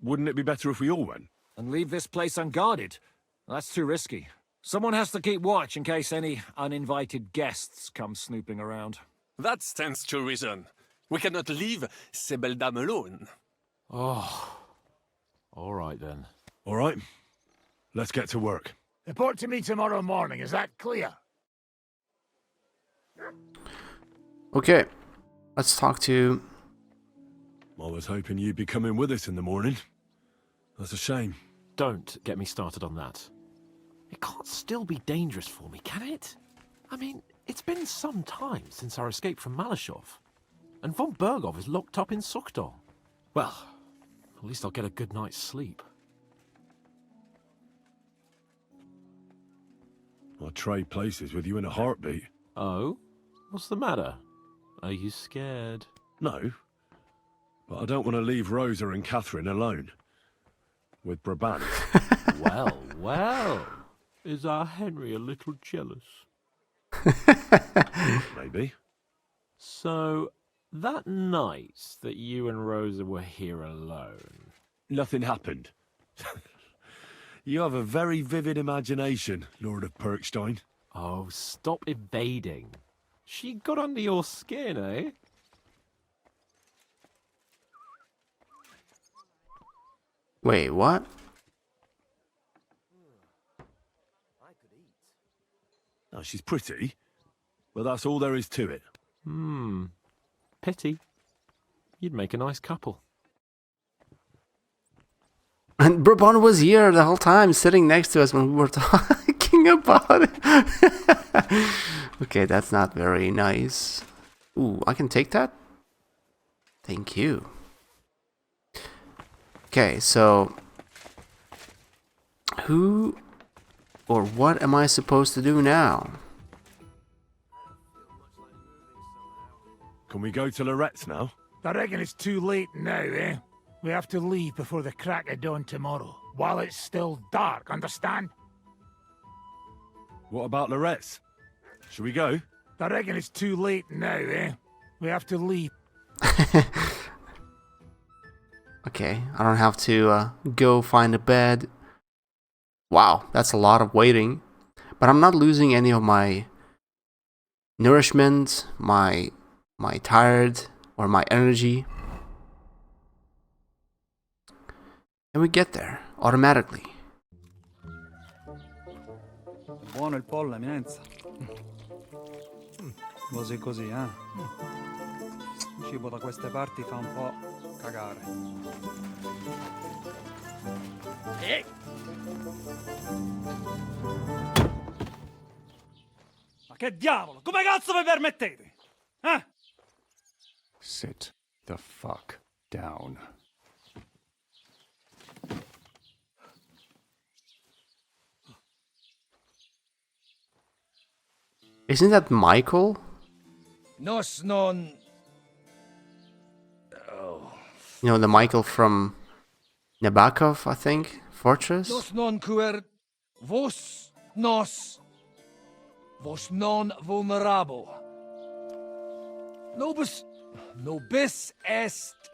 Wouldn't it be better if we all went? And leave this place unguarded? That's too risky. Someone has to keep watch in case any uninvited guests come snooping around. That stands to reason. We cannot leave ces belles dames alone. Oh. All right then. All right. Let's get to work. Report to me tomorrow morning, is that clear? Okay, let's talk to... I was hoping you'd be coming with us in the morning. That's a shame. Don't get me started on that. It can't still be dangerous for me, can it? I mean, it's been some time since our escape from Malashov. And von Bergov is locked up in Sukhdol. Well, at least I'll get a good night's sleep. I'd trade places with you in a heartbeat. Oh? What's the matter? Are you scared? No. But I don't want to leave Rosa and Catherine alone. With Brabant. Well, well. Is our Henry a little jealous? Maybe. So, that night that you and Rosa were here alone... Nothing happened. You have a very vivid imagination, Lord of Perkstein. Oh, stop evading. She got under your skin, eh? Wait, what? Now, she's pretty, but that's all there is to it. Pity. You'd make a nice couple. And Brabant was here the whole time, sitting next to us when we were talking about it. Okay, that's not very nice. Ooh, I can take that? Thank you. Okay, so... who or what am I supposed to do now? Can we go to Loretz now? I reckon it's too late now, eh? We have to leave before the crack of dawn tomorrow, while it's still dark, understand? What about Loretz? Should we go? I reckon it's too late now, eh? We have to leave. Okay, I don't have to go find a bed. Wow, that's a lot of waiting. But I'm not losing any of my nourishment, my tired, or my energy. And we get there automatically. Buono il pollo, eminenza. Così così, eh? Il cibo da queste parti fa un po' cagare. Ma che diavolo? Come cazzo vi permettete? Eh? Sit the fuck down. Isn't that Michael? Nos non... You know, the Michael from Nabokov, I think? Fortress? Nos non cuer... Vos nos... Vos non vulnerabo. Nobis est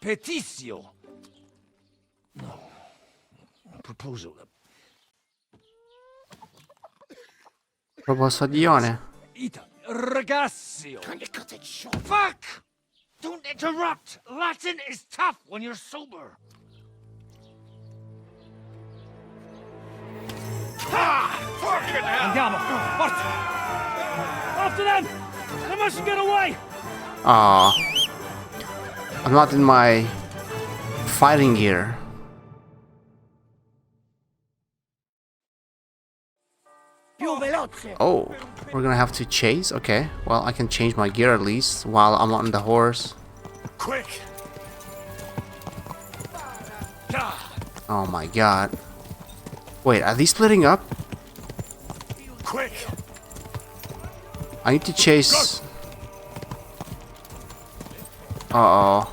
petitio. No. Proposal. Proposadione. Ita. Regassio. Can you cut it short? Fuck! Don't interrupt! Latin is tough when you're sober. Andiamo, forza! After them! They must get away! Aw. I'm not in my fighting gear. Oh, we're gonna have to chase? Okay, well, I can change my gear at least while I'm on the horse. Quick! Oh my god. Wait, are these splitting up? Quick! I need to chase... Uh-oh.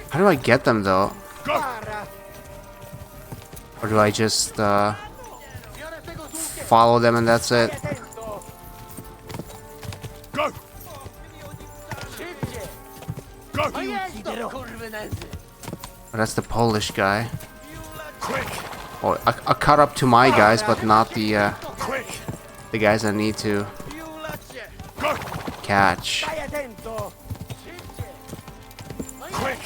How do I get them, though? Or do I just, follow them and that's it? Go! Go! Oh, that's the Polish guy. Quick! Oh, I caught up to my guys, but not the, Quick! the guys I need to catch. Quick!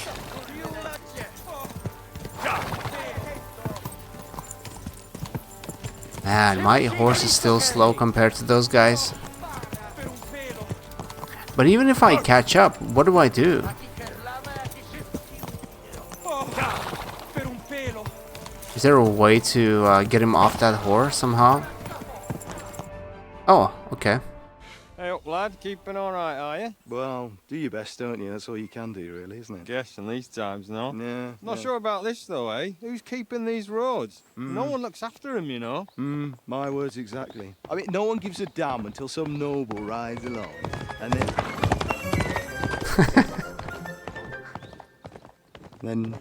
Man, my horse is still slow compared to those guys. But even if I catch up, what do I do? Is there a way to get him off that horse somehow? Oh, okay. Hey up, lad. Keeping all right, are you? Well, do your best, don't you? That's all you can do, really, isn't it? Guess in these times, no? Yeah. Not sure about this, though, eh? Who's keeping these roads? No one looks after them, you know. My words exactly. I mean, no one gives a damn until some noble rides along, and then... then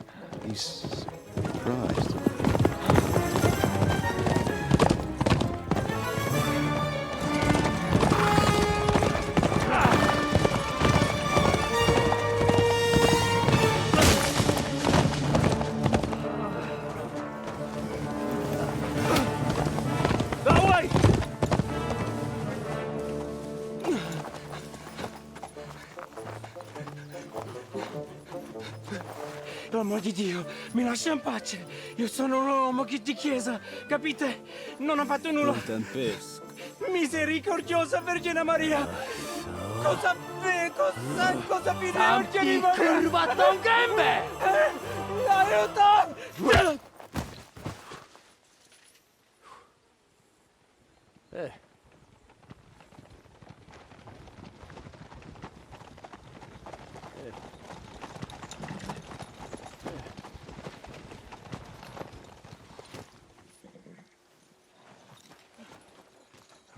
he's surprised. L'uomo di Dio, mi lascia in pace. Io sono un uomo di chiesa, capite? Non ho fatto nulla. Misericordiosa Vergine Maria. Cosa fide Vergine Maria? Curvato un gambe! Aiuto!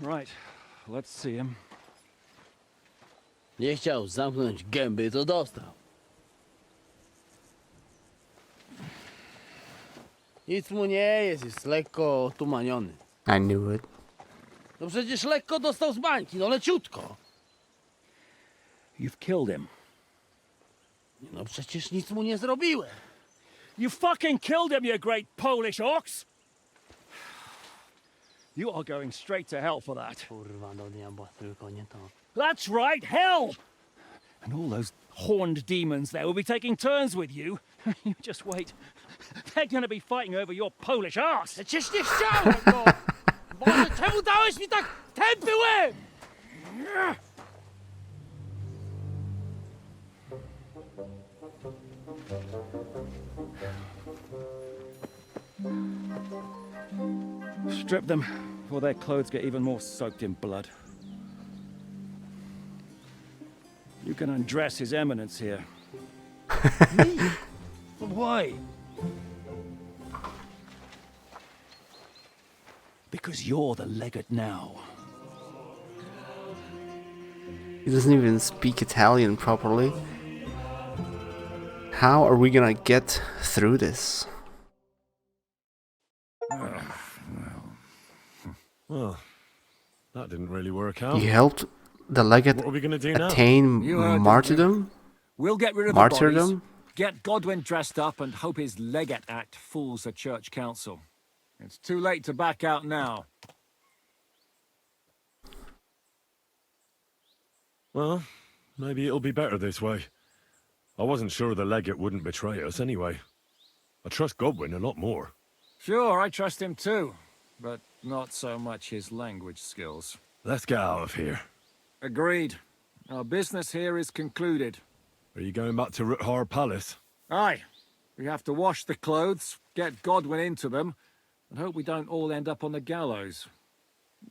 Right, let's see him. Nie chciał zamknąć gęby, to dostał. Nic mu nie jest lekko otumaniony. I knew it. No przecież lekko dostał z bańki, no leciutko. You've killed him. No przecież nic mu nie zrobiłem. You fucking killed him, you great Polish ox! You are going straight to hell for that. Kurwa, do diabła, tylko nie to. That's right, hell! And all those horned demons there will be taking turns with you. You just wait. They're going to be fighting over your Polish arse. Przecież nie chciałem, no! Boże, czemu dałeś mi tak tępy łeb? Strip them before their clothes get even more soaked in blood. You can undress His Eminence here. Me? But why? Because you're the legate now. He doesn't even speak Italian properly. How are we gonna get through this? Well, that didn't really work out. You helped the legate What are we gonna do now? attain You heard it, martyrdom? We'll get rid of the bodies, Martyrdom? get Godwin dressed up, and hope his Legate Act fools the Church Council. It's too late to back out now. Well, maybe it'll be better this way. I wasn't sure the legate wouldn't betray us anyway. I trust Godwin a lot more. Sure, I trust him too, but not so much his language skills. Let's get out of here. Agreed. Our business here is concluded. Are you going back to Ruthar Palace? Aye. We have to wash the clothes, get Godwin into them, and hope we don't all end up on the gallows.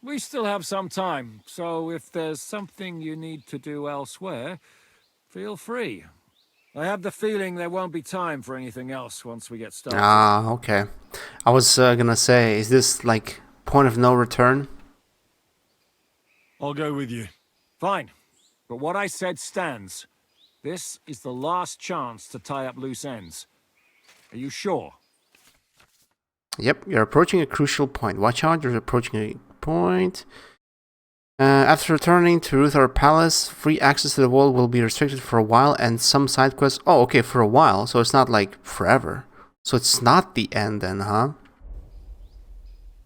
We still have some time, so if there's something you need to do elsewhere, feel free. I have the feeling there won't be time for anything else once we get started. Ah, okay. I was gonna say, is this like point of no return? I'll go with you. Fine. But what I said stands. This is the last chance to tie up loose ends. Are you sure? Yep, you're approaching a crucial point. Watch out, you're approaching a point. After returning to Ruthar Palace, free access to the wall will be restricted for a while and some side quests... Oh, okay, for a while, so it's not like forever. So it's not the end then, huh?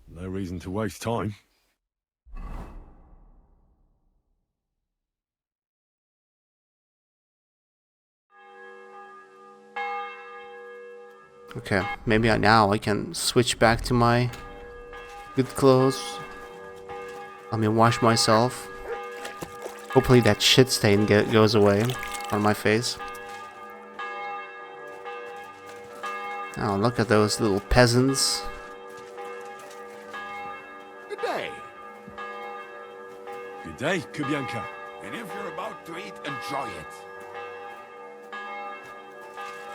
No reason to waste time. Okay, maybe now I can switch back to my good clothes. Let me wash myself. Hopefully that shit stain goes away on my face. Oh, look at those little peasants. Good day. Good day, Kubianka. And if you're about to eat, enjoy it.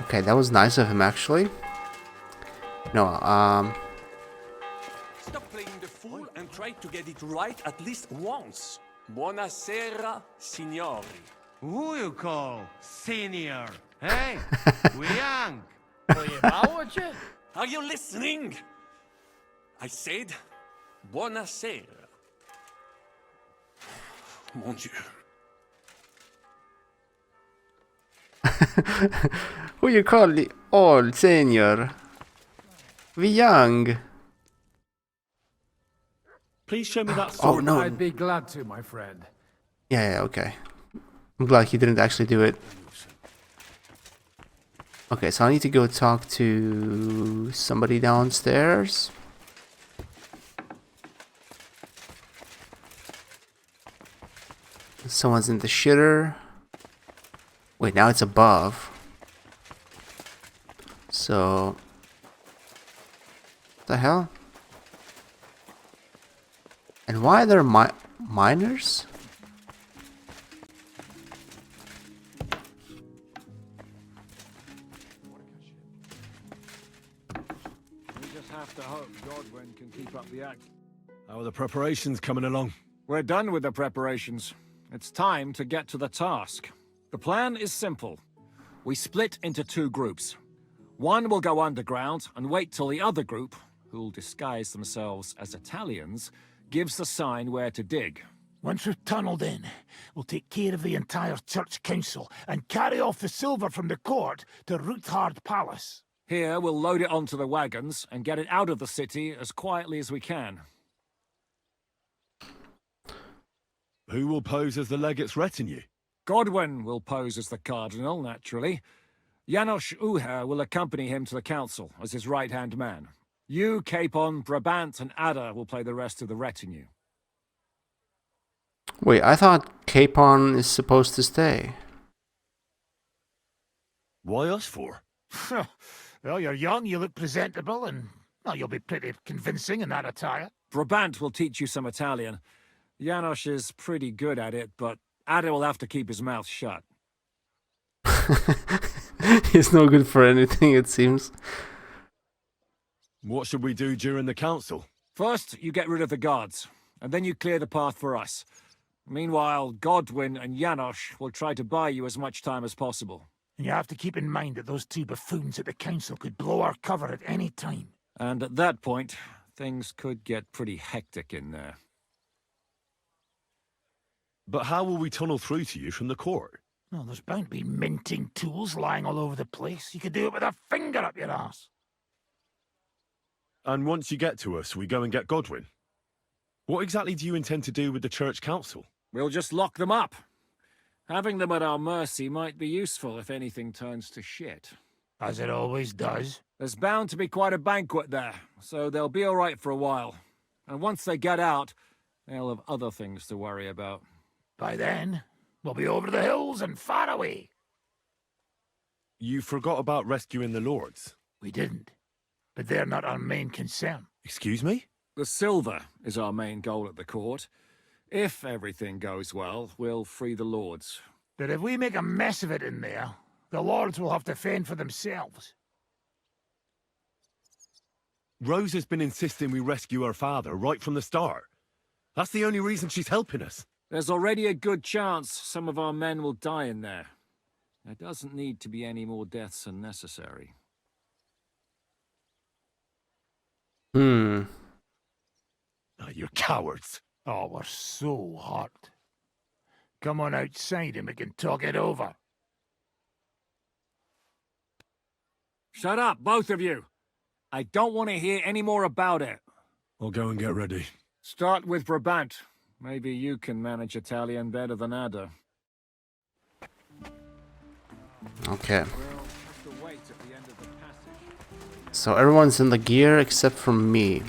Okay, that was nice of him actually. No, Stop playing the fool and try to get it right at least once. Buonasera, signori. Who you call senior? Hey, we young. Are you listening? I said, buonasera. Mon Dieu. who you call the old senior? We young. Please show me that Oh sword. no. I'd be glad to, my friend. Yeah, okay. I'm glad he didn't actually do it. Okay, so I need to go talk to somebody downstairs. Someone's in the shitter. Wait, now it's above. So... What the hell? And why are there miners? We just have to hope Godwin can keep up the act. How are the preparations coming along? We're done with the preparations. It's time to get to the task. The plan is simple. We split into two groups. One will go underground and wait till the other group, who'll disguise themselves as Italians, gives the sign where to dig. Once we've tunneled in, we'll take care of the entire church council and carry off the silver from the court to Ruthard Palace. Here, we'll load it onto the wagons and get it out of the city as quietly as we can. Who will pose as the legate's retinue? Godwin will pose as the cardinal, naturally. Janos Uher will accompany him to the council as his right-hand man. You, Capon, Brabant, and Ada will play the rest of the retinue. Wait, I thought Capon is supposed to stay. Why us for? Well, you're young, you look presentable, and well, you'll be pretty convincing in that attire. Brabant will teach you some Italian. Janos is pretty good at it, but Ada will have to keep his mouth shut. He's no good for anything, it seems. What should we do during the council? First, you get rid of the guards, and then you clear the path for us. Meanwhile, Godwin and Janos will try to buy you as much time as possible. And you have to keep in mind that those two buffoons at the council could blow our cover at any time. And at that point, things could get pretty hectic in there. But how will we tunnel through to you from the court? Well, there's bound to be minting tools lying all over the place. You could do it with a finger up your ass. And once you get to us, we go and get Godwin. What exactly do you intend to do with the church council? We'll just lock them up. Having them at our mercy might be useful if anything turns to shit. As it always does. There's bound to be quite a banquet there, so they'll be all right for a while. And once they get out, they'll have other things to worry about. By then, we'll be over the hills and far away. You forgot about rescuing the lords. We didn't. But they're not our main concern. Excuse me? The silver is our main goal at the court. If everything goes well, we'll free the lords. But if we make a mess of it in there, the lords will have to fend for themselves. Rose has been insisting we rescue her father right from the start. That's the only reason she's helping us. There's already a good chance some of our men will die in there. There doesn't need to be any more deaths than necessary. Hmm. Oh, you're cowards. Oh, we're so hot. Come on outside and we can talk it over. Shut up, both of you. I don't want to hear any more about it. I'll go and get ready. Start with Brabant. Maybe you can manage Italian better than Ada. Okay. So everyone's in the gear except for me.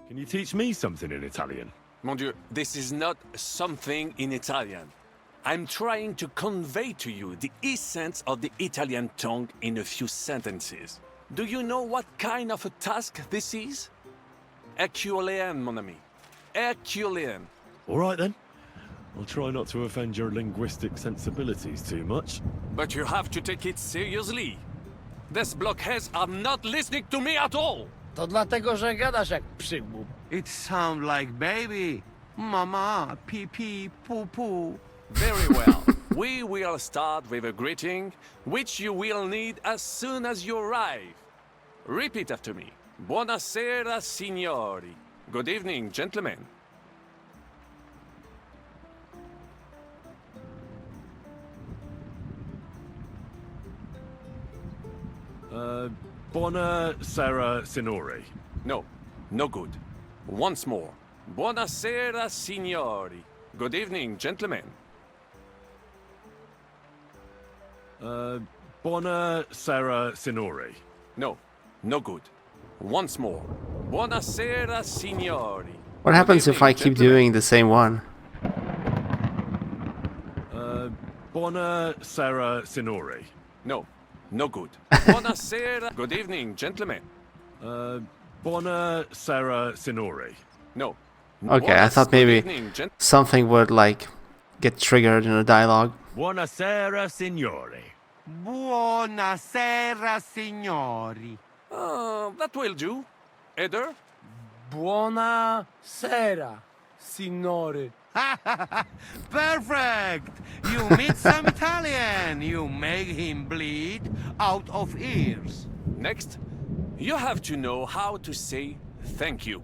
Can you teach me something in Italian? Mon Dieu, this is not something in Italian. I'm trying to convey to you the essence of the Italian tongue in a few sentences. Do you know what kind of a task this is? Herculean, mon ami. Herculean. All right then. I'll try not to offend your linguistic sensibilities too much. But you have to take it seriously. These blockheads are not listening to me at all. To dlatego, że gadasz jak przygłup. It sounds like baby. Mama, pee pee, poo poo. Very well. We will start with a greeting, which you will need as soon as you arrive. Repeat after me. Buonasera, signori. Good evening, gentlemen. Buonasera, signori. No, no good. Once more. Buonasera, signori. Good evening, gentlemen. Buonasera, signori. No, no good. Once more. Buonasera, signori. What happens if I keep doing the same one? Buonasera, signori. No, no good. Buonasera. Good evening, gentlemen. Buonasera, signori. No. Okay, I thought maybe something would like get triggered in a dialogue. Buonasera, signori. Buonasera, signori. That will do. Eder? Buonasera, signore. Perfect! You meet some Italian. You make him bleed out of ears. Next, you have to know how to say thank you.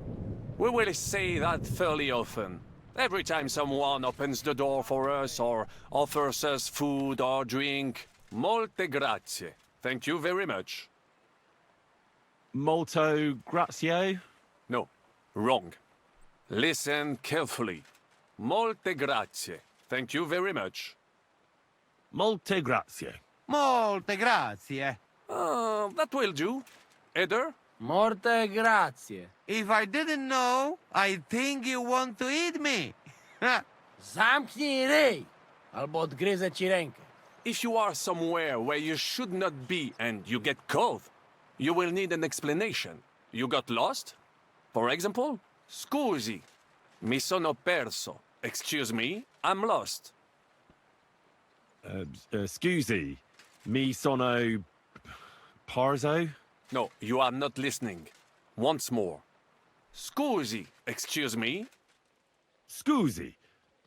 We will say that fairly often. Every time someone opens the door for us or offers us food or drink. Molte grazie. Thank you very much. Molto grazie? No, wrong. Listen carefully. Molte grazie. Thank you very much. Molte grazie. Molte grazie. That will do. Eder? Morte grazie. If I didn't know, I think you want to eat me. Zamknij ryj, albo odgryzę ci rękę. If you are somewhere where you should not be and you get cold, you will need an explanation. You got lost? For example, scusi, mi sono perso. Excuse me, I'm lost. Scusi, mi sono... Parzo? No, you are not listening. Once more. Scusi, excuse me. Scusi,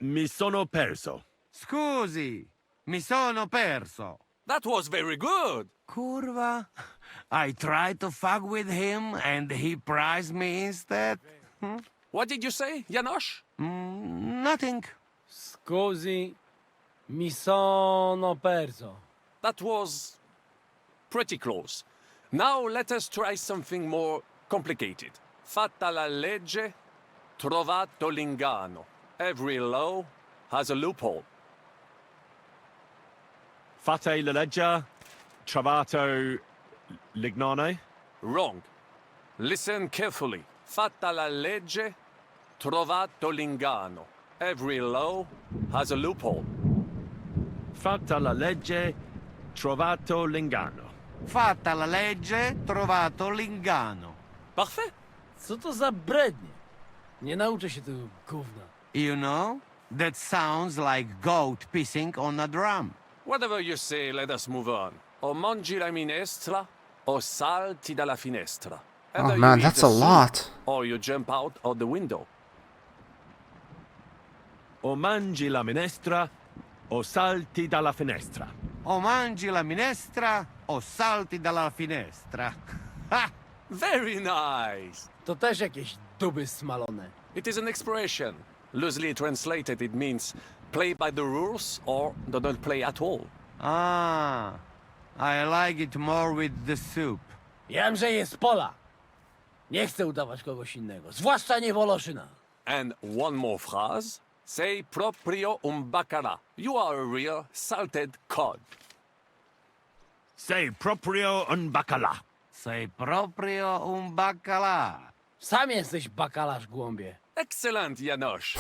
mi sono perso. Scusi, mi sono perso. That was very good. Curva. I tried to fuck with him and he prized me instead. What did you say, Janosch? Nothing. Scusi, mi sono perso. That was pretty close. Now let us try something more complicated. Fatta la legge, trovato l'ingano. Every law has a loophole. Fate la legge, trovato l'ignano? Wrong. Listen carefully. Fatta la legge, trovato l'ingano. Every law has a loophole. Fatta la legge, trovato l'ingano. Fatta la legge, trovato l'ingano. Parfait. Co to za brednie? Nie nauczę się tego gówna. You know, that sounds like goat pissing on a drum. Whatever you say, let us move on. O mangi la minestra, o salti dalla finestra. Oh Either man, you eat that's the a soup, lot. Or you jump out of the window. O mangi la minestra, o salti dalla finestra. O mangi la minestra, o salti dalla finestra. Ha! Very nice. To też jakieś duby smalone. It is an expression. Loosely translated, it means play by the rules or do not play at all. Ah, I like it more with the soup. Jam, że jest pola. Nie chcę udawać kogoś innego, zwłaszcza nie Woloszyna. And one more phrase. Sei proprio un baccara. You are a real salted cod. Sei proprio un bacala. Sei proprio un baccalà. Sam jesteś bakalarz, głąbie. Excellent, Janosch.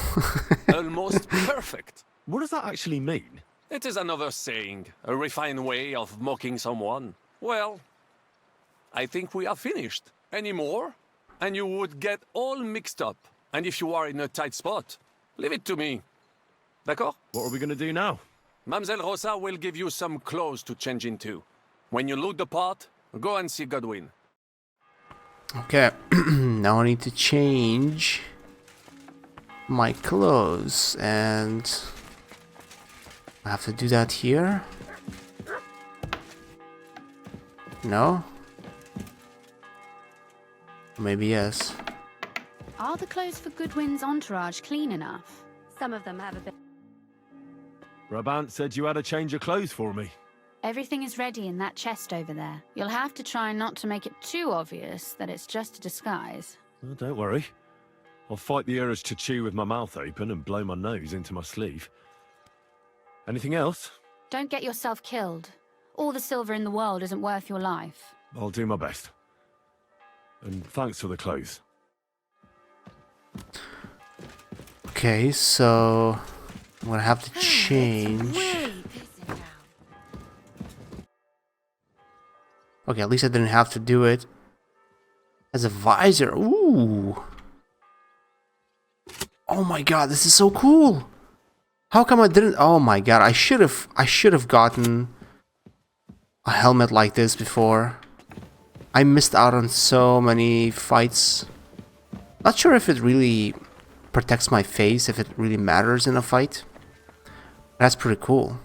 Almost perfect. What does that actually mean? It is another saying, a refined way of mocking someone. Well, I think we are finished. Any more? And you would get all mixed up. And if you are in a tight spot, leave it to me. D'accord? What are we going to do now? Mamselle Rosa will give you some clothes to change into. When you look the part, go and see Godwin. Okay, now I need to change my clothes, and I have to do that here. No? Maybe yes. Are the clothes for Goodwin's entourage clean enough? Some of them have a bit. Brabant said you had a change of clothes for me. Everything is ready in that chest over there. You'll have to try not to make it too obvious that it's just a disguise. Oh, don't worry. I'll fight the urge to chew with my mouth open and blow my nose into my sleeve. Anything else? Don't get yourself killed. All the silver in the world isn't worth your life. I'll do my best. And thanks for the clothes. Okay, so I'm gonna have to change. Okay, at least I didn't have to do it as a visor. Ooh. Oh my god, this is so cool. How come I didn't? Oh my god, I should have gotten a helmet like this before. I missed out on so many fights. Not sure if it really protects my face, if it really matters in a fight. That's pretty cool.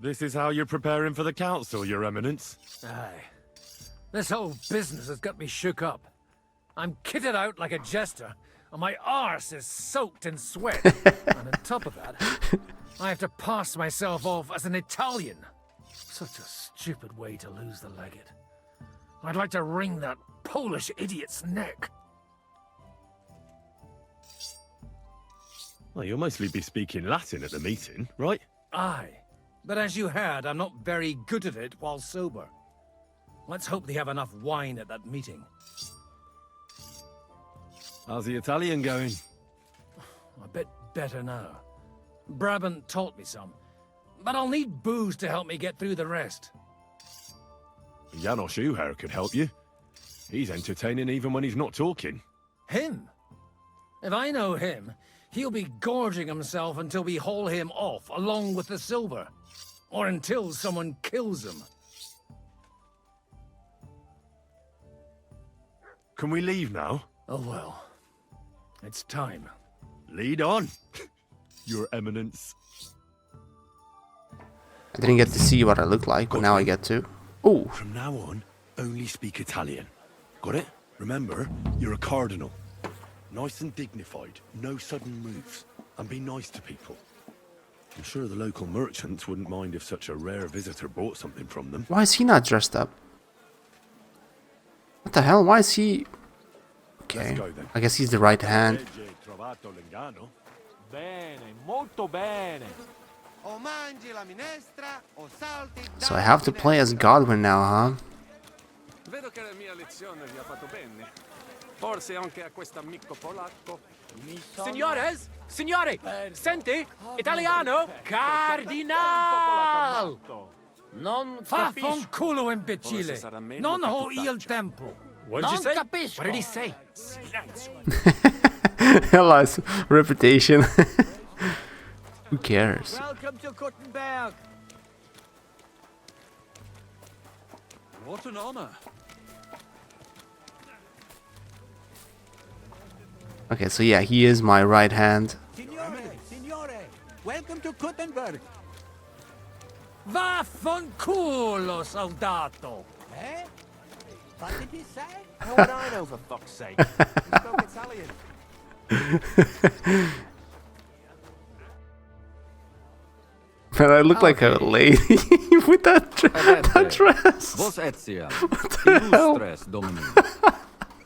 This is how you're preparing for the council, Your Eminence. Aye. This whole business has got me shook up. I'm kitted out like a jester, and my arse is soaked in sweat. And on top of that, I have to pass myself off as an Italian. Such a stupid way to lose the legate. I'd like to wring that Polish idiot's neck. Well, you'll mostly be speaking Latin at the meeting, right? Aye. But as you heard, I'm not very good at it while sober. Let's hope they have enough wine at that meeting. How's the Italian going? A bit better now. Brabant taught me some. But I'll need booze to help me get through the rest. Janos Uher could help you. He's entertaining even when he's not talking. Him? If I know him, he'll be gorging himself until we haul him off, along with the silver. Or until someone kills him. Can we leave now? Oh well. It's time. Lead on, Your Eminence. I didn't get to see what I look like, but now I get to. Oh! From now on, only speak Italian. Got it? Remember, you're a cardinal. Nice and dignified, no sudden moves, and be nice to people. I'm sure the local merchants wouldn't mind if such a rare visitor bought something from them. Why is he not dressed up? What the hell? Why is he... Okay, I guess he's the right hand. So I have to play as Godwin now, huh? Vedo che la mia lezione vi ha fatto bene. Forse anche a quest'amico polacco. Signores? Signore! Senti? Italiano? Cardinal! Non capisco. Vaffanculo, imbecille! Non ho il tempo! What did you say? Capisco. What did he say? Hellas reputation. Who cares? Welcome to Kuttenberg. What an honor. Okay, so yeah, he is my right hand. Signore, welcome to Kuttenberg. Vaffanculo, soldato! Eh? What did he say? How would I know, for fuck's sake? He spoke Italian. Man, I look like a lady with that dress. Vos etiam, What the hell? illustres domini.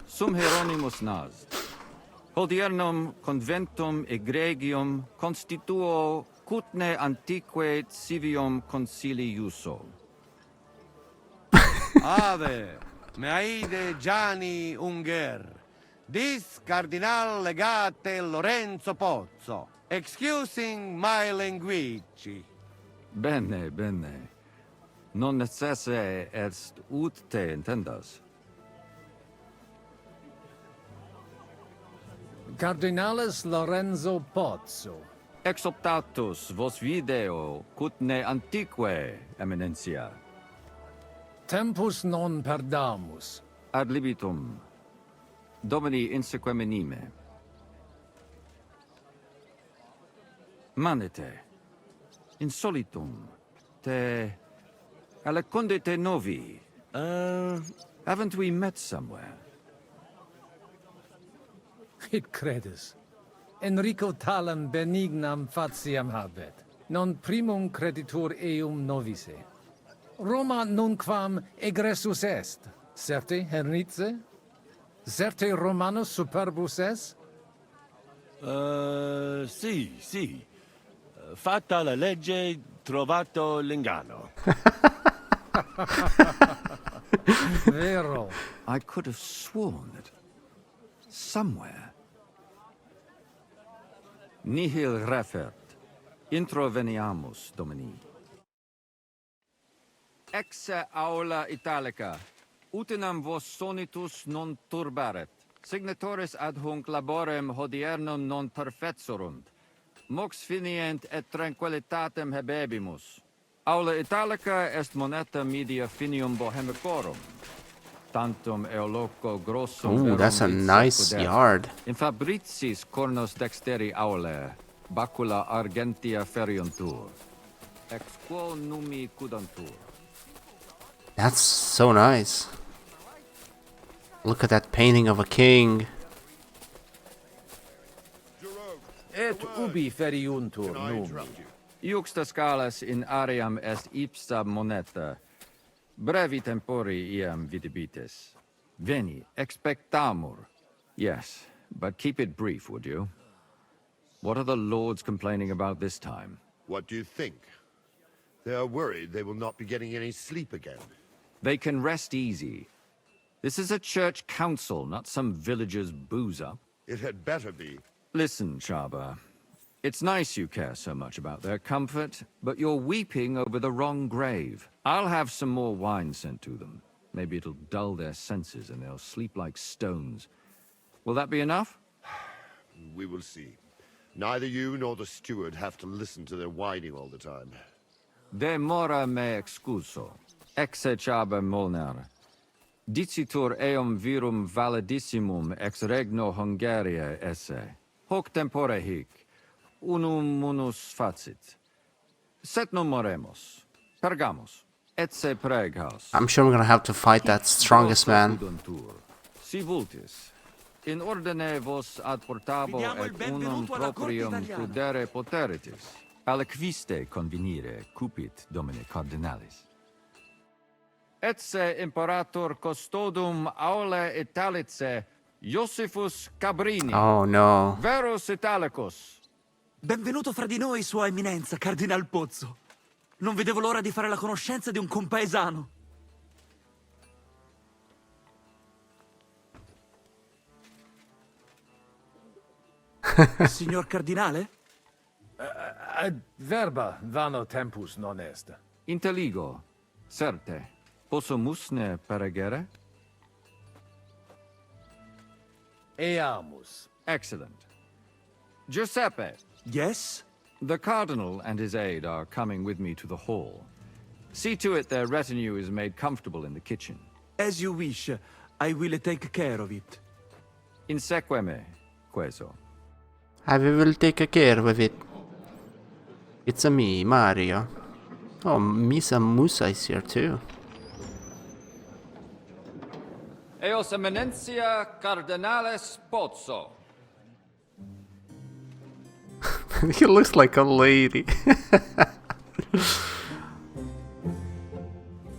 Sum Hieronymus nas. Hodiernum conventum egregium constituo cutne antique civium concili iuso. Ave, meaide Gianni Unger. Dis Cardinal Legate Lorenzo Pozzo. Excusing my language. Bene, bene. Non necesse est ut te intendas. Cardinalis Lorenzo Pozzo. Exoptatus vos video cutne antique, Eminencia. Tempus non perdamus. Ad libitum. Domini inseque menime. Manete. Insolitum. Te... Aliconde te novi. Haven't we met somewhere? It credis. Enrico talam benignam faciam habet. Non primum creditur eum novice. Roma nunquam egressus est. Certe, Henrice? Certe Romanus superbus est? Sì. Fatta la legge, trovato l'ingano. Vero. I could have sworn that somewhere. Nihil refert. Introveniamus, Domini. Ex aula italica. Utinam vos sonitus non turbaret. Signatoris ad hunc laborem hodiernum non perfetsurunt. Mox finient et tranquillitatem habebimus. Aula italica est moneta media finium bohemicorum. Tantum eoloco grossum Ooh, that's a verum nice secudet. yard. In fabricis cornos dexteri aule, bacula argentia feriuntur. Ex quo numi cudantur. That's so nice. Look at that painting of a king. Et ubi feriuntur numi. Iuxta scalas in aream est ipsa moneta. Brevi tempori iam vidibitis. Veni, expectamur. Yes, but keep it brief, would you? What are the lords complaining about this time? What do you think? They are worried they will not be getting any sleep again. They can rest easy. This is a church council, not some villager's boozer. It had better be. Listen, Chaba. It's nice you care so much about their comfort, but you're weeping over the wrong grave. I'll have some more wine sent to them. Maybe it'll dull their senses and they'll sleep like stones. Will that be enough? We will see. Neither you nor the steward have to listen to their whining all the time. Demora me excuso. Exe Chaba Molnar. Dicitur eum virum validissimum ex regno Hungaria esse. Hoc tempore hic. Unum munus facit. Set non moremos. Pergamos. Etse preghaus. I'm sure I'm gonna have to fight that strongest man. Si vultis. In ordine vos ad portabo et unum proprium prudere poteritis. Aliquiste convenire cupit domine cardinalis. Etse imperator custodum aule Italice Iosifus Cabrini. Oh no. Verus Italicus. Benvenuto fra di noi, Sua Eminenza, Cardinal Pozzo. Non vedevo l'ora di fare la conoscenza di un compaesano. Signor Cardinale? Ad verba vano tempus non est. Inteligo. Certe. Possumus ne peregere? Eamus. Excellent. Giuseppe. Yes? The Cardinal and his aide are coming with me to the hall. See to it their retinue is made comfortable in the kitchen. As you wish. I will take care of it. Inseque me, queso. I will take care of it. It's a me, Mario. Oh, Misa Musa is here too. Eos Eminentia Cardinales Pozzo. He looks like a lady.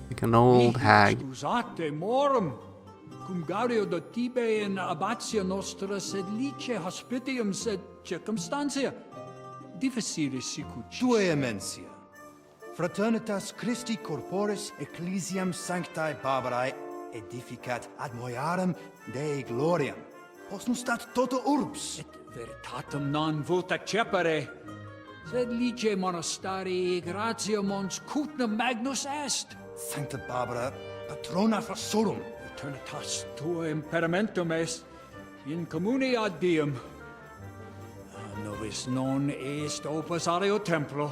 Like an old hag. Scusate morum, cum gaudio do tibe in abatia nostra sed lice hospitium sed circumstantia difficilis sicut. Tua emensia. Fraternitas Christi corporis ecclesiam sanctae Barbarae edificat ad moiarem Dei gloriam. Posnustat toto urbs. Et veritatem non vult accepere, sed lice monastarii gratiam ons cutna magnus est. Sancta Barbara, patrona frassorum. Eternitas tua imperamentum est, in communi ad diem. Novis non est opus areo templo,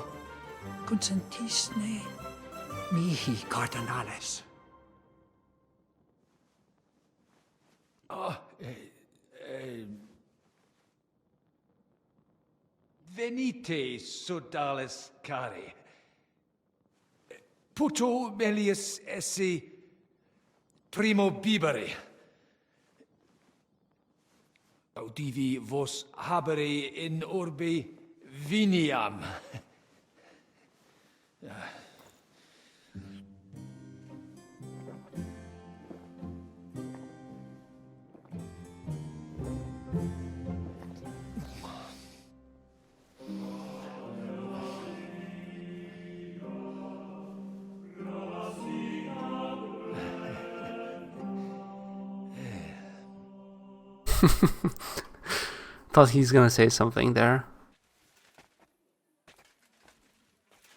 consentisne mihi cardinales. Venite, sodales cari. Puto melius esse primo bibere. Audivi vos habere in orbe viniam. Thought he's gonna say something there.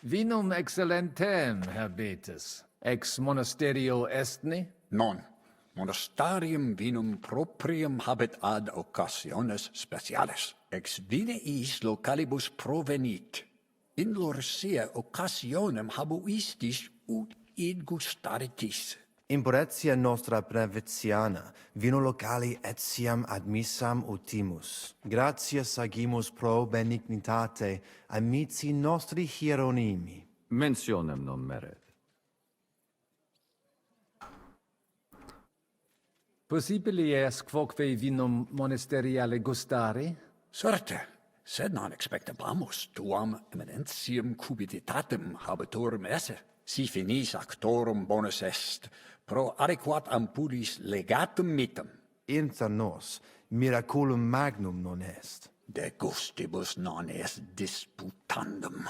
Vinum excellentem habetus, ex monasterio estni? Non. Monastarium vinum proprium habet ad occasiones speciales. Ex vineis localibus provenit. In lorsia occasionem habuistis ut id gustaritis. Imporetia nostra brevetiana, vino locali etiam admissam utimus. Gratias agimus pro benignitate amici nostri hieronimi. Mentionem non meret. Possibili est quoque vinum monasteriale gustari? Certe, sed non expectabamus tuam eminentium cupiditatem habetorum esse. Si finis actorum bonus est, pro adequat ampulis legatum mitem. Inter nos, miraculum magnum non est. De gustibus non est disputandum.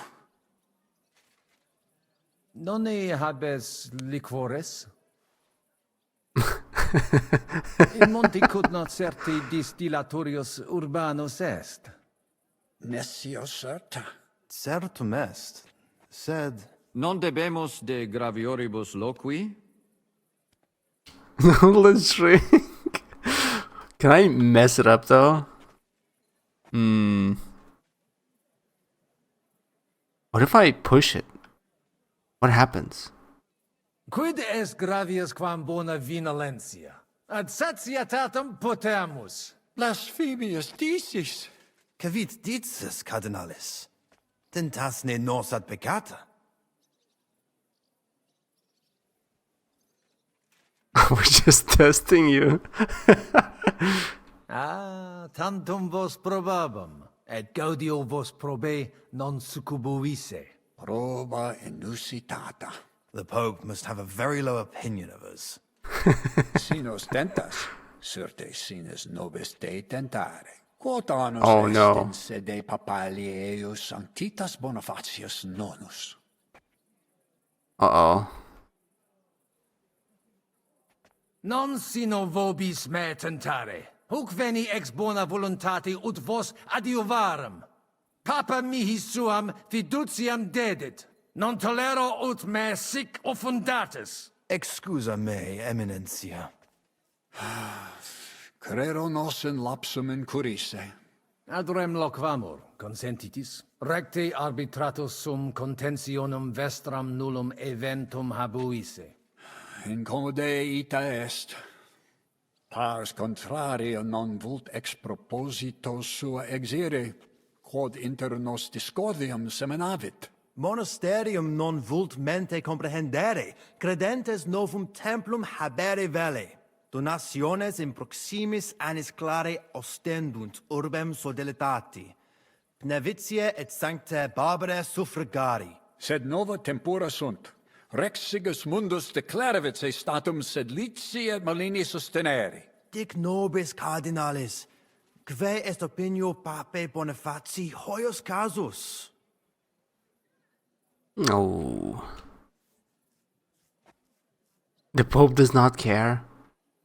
Nonne habes liquores? In Monte Cutna certi distillatorius urbanus est. Nessio certa. Certum est, sed... Non debemus de gravioribus loqui? Let's drink. Can I mess it up though? What if I push it? What happens? Quid est gravius quam bona vinolentia? Ad satietatem potemus. Blasphemius dicis. Cavit dices, cardinalis? Tentas ne nos ad peccata? We're just testing you. Tantum vos probabum, et gaudio vos probe non succubuisse. Proba inusitata. The Pope must have a very low opinion of us. Sinos tentas, certes sines nobis de tentare. Quod annos Oh, no. in sede papali eius sanctitas Bonifatius nonus. Uh-oh. Non sino vobis me tentare. Huc veni ex bona voluntate ut vos adiuvarem. Papa mihi suam fiduciam dedit. Non tolero ut me sic offundatus. Excusa me, eminentia. Crero nos in lapsum incurrisse. Ad rem loquamur, consentitis. Recte arbitratus sum contentionum vestram nullum eventum habuisse. Incommode ita est. Pars contrario non vult ex proposito sua exire, quod inter nos discordium seminavit. Monasterium non vult mente comprehendere, credentes novum templum habere vele. Donationes in proximis annis clare ostendunt urbem sodelitati. Pnevitiae et sancta Barbara suffragari. Sed nova tempora sunt. Rex Sigismundus declaravit se statum sedlici et malini sustenere. Dic nobis cardinalis, quae est opinio papae Bonifati hoius casus? Oh. The Pope does not care.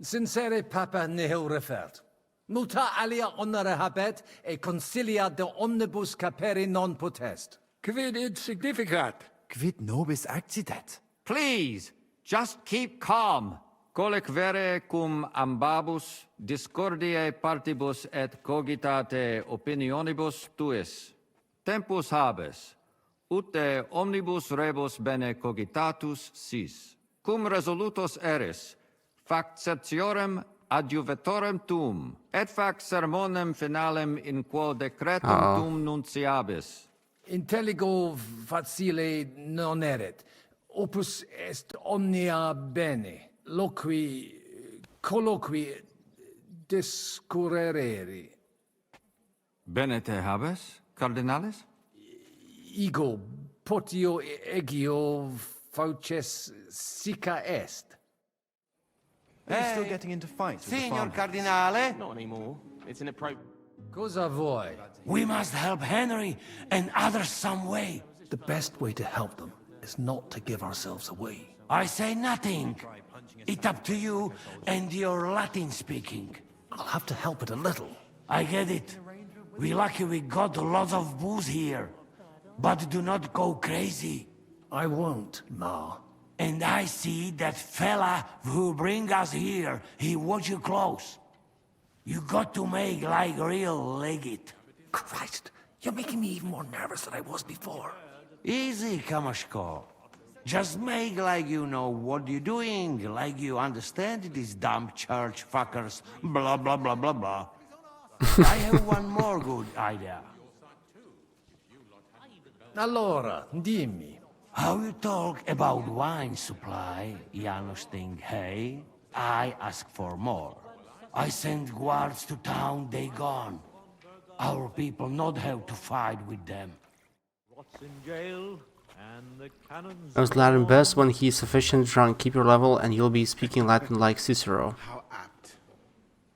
Sincere papa nihil refert. Multa alia honore habet, e consilia de omnibus capere non potest. Quid id significat? Quid nobis accidet? Please, just keep calm. Colec vere cum ambabus discordiae partibus et cogitate opinionibus tuis. Tempus habes, ute omnibus rebus bene cogitatus sis. Cum resolutos eris, fac certiorem adjuvetorem tuum, et fac sermonem finalem in quo decretum tuum nunciabis. Intelligo facile non erit. Opus est omnia bene. Loqui, colloqui, discurrere. Bene te habes, cardinalis? Ego, potio egio fauces sica est. Are you still getting into fights with the Signor farmhands? Cardinale. Not anymore. It's inappropriate. Cosa vuoi? We must help Henry and others some way. The best way to help them is not to give ourselves away. I say nothing. It's up to you and your Latin speaking. I'll have to help it a little. I get it. We lucky we got lots of booze here. But do not go crazy. I won't, Ma. And I see that fella who bring us here. He watch you close. You got to make like real legit. Christ, you're making me even more nervous than I was before. Easy, Kamashko. Just make like you know what you're doing, like you understand these dumb church fuckers, blah blah blah blah blah. I have one more good idea. Allora, dimmi. How you talk about wine supply, Janos think, hey? I ask for more. I send guards to town, they gone. Our people not have to fight with them. What's in jail? And the cannons. Knows Latin best when he's sufficiently drunk. Keep your level and you'll be speaking Latin like Cicero. How apt.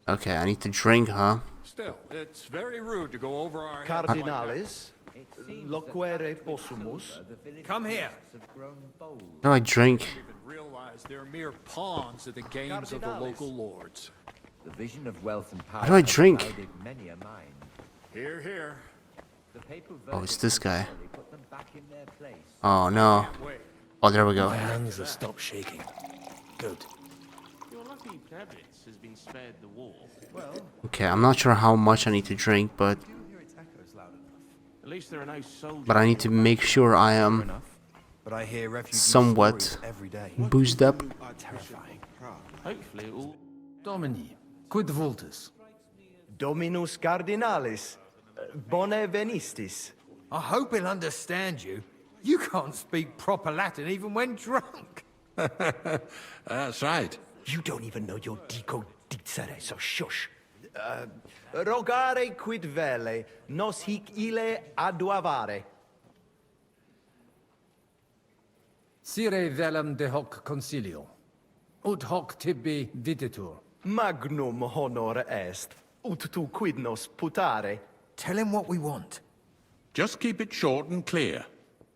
Okay, I need to drink, huh? Still, it's very rude to go over our heads. Cardinalis, loquere possumus. Come here. No, I drink. Realize they're mere pawns at the games of the local lords. The vision of wealth and power. How do I drink? clouded many a mind. Here, here. The papal Oh, it's this guy. put them back in their place. Oh no. Oh, there we go. My hands have stopped shaking. Good. Your lucky plebis has been spared the war. Well, Okay, I'm not sure how much I need to drink, but at least there are no soldiers. I need to make sure I am But I hear refugees somewhat stories every day. boosted up. Terrifying. Hopefully it will. Domini, quid vultus? Dominus cardinalis, bone venistis. I hope he'll understand you. You can't speak proper Latin even when drunk. That's right. You don't even know your dico dicere, so shush. Rogare quid vele, nos hic ile aduavare. Sire velum de hoc concilio. Ut hoc tibi videtur. Magnum honor est, ut tu quid nos putare. Tell him what we want. Just keep it short and clear.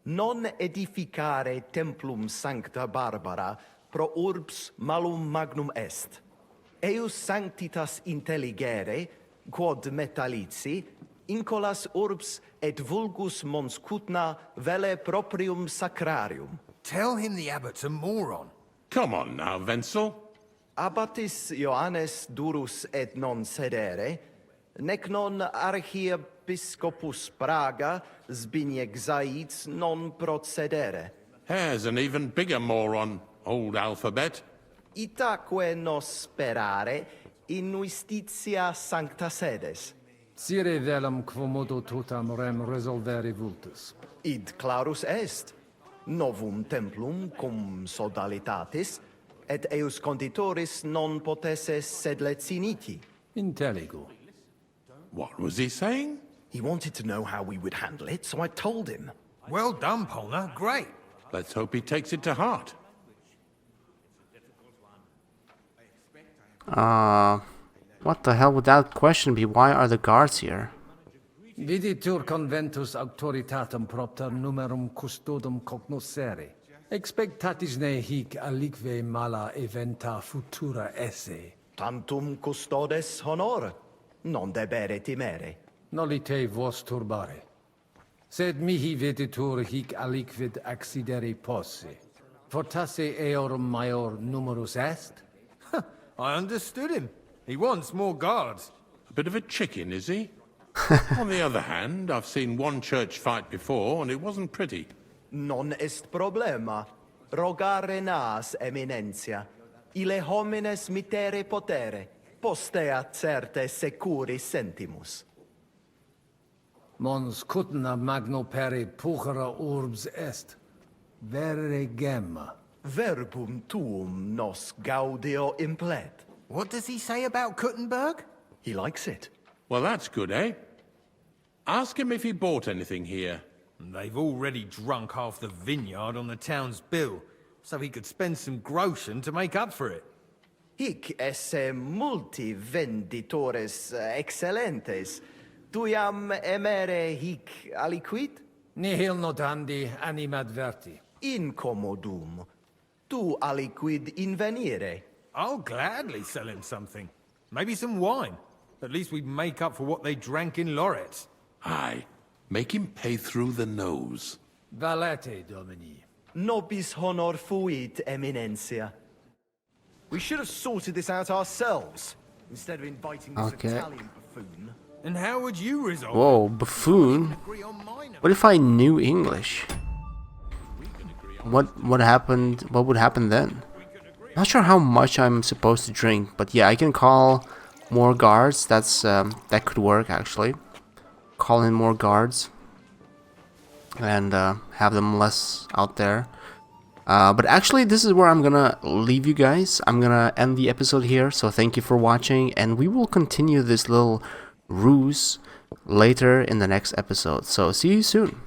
Non edificare templum sancta Barbara pro urbs malum magnum est. Eius sanctitas intelligere, quod metallici, incolas urbs et vulgus mons Cutna vele proprium sacrarium. Tell him the abbot's a moron. Come on now, Wenzel. Abbatis Ioannes durus et non sedere, nec non archiepiscopus Praga Zbigniew Zaitz non procedere. Here's an even bigger moron, old alphabet. Itaque nos sperare in justitia sancta sedes. Sire velum quomodo totam rem resolvere vultus. Id clarus est. Novum templum cum sodalitatis, et eius conditoris non potesse sed leciniti. Intelligo. What was he saying? He wanted to know how we would handle it, so I told him. Well done, Polna. Great. Let's hope he takes it to heart. What the hell would that question be? Why are the guards here? Viditur conventus auctoritatem propter numerum custodum cognoscere. Expectatis ne hic alique mala eventa futura esse. Tantum custodes honor, non debere timere. Nolite vos turbare. Sed mihi viditur hic aliquid accidere posse. Fortasse eorum maior numerus est? I understood him. He wants more guards. A bit of a chicken, is he? On the other hand, I've seen one church fight before, and it wasn't pretty. Non est problema. Rogare nas eminentia. Ile homines mitere potere. Postea certe securi sentimus. Mons Cutna magno pere puchera urbs est. Vere gemma. Verbum tuum nos gaudio implet. What does he say about Kuttenberg? He likes it. Well, that's good, eh? Ask him if he bought anything here. They've already drunk half the vineyard on the town's bill, so he could spend some groschen to make up for it. Hic esse multi venditores excellentes. Tuiam emere hic aliquid? Nihil notandi animadverti. Incommodum. Tu aliquid invenire. I'll gladly sell him something. Maybe some wine. At least we'd make up for what they drank in Lorette. Aye. Make him pay through the nose. Valete, Domini. Nobis honor fuit, eminentia. We should have sorted this out ourselves, instead of inviting this Italian buffoon. And how would you resolve Whoa, buffoon? What if I knew English? What happened? What would happen then? Not sure how much I'm supposed to drink, but yeah, I can call more guards. That could work actually. Call in more guards and have them less out there. But actually, this is where I'm gonna leave you guys. I'm gonna end the episode here. So thank you for watching, and we will continue this little ruse later in the next episode. So see you soon.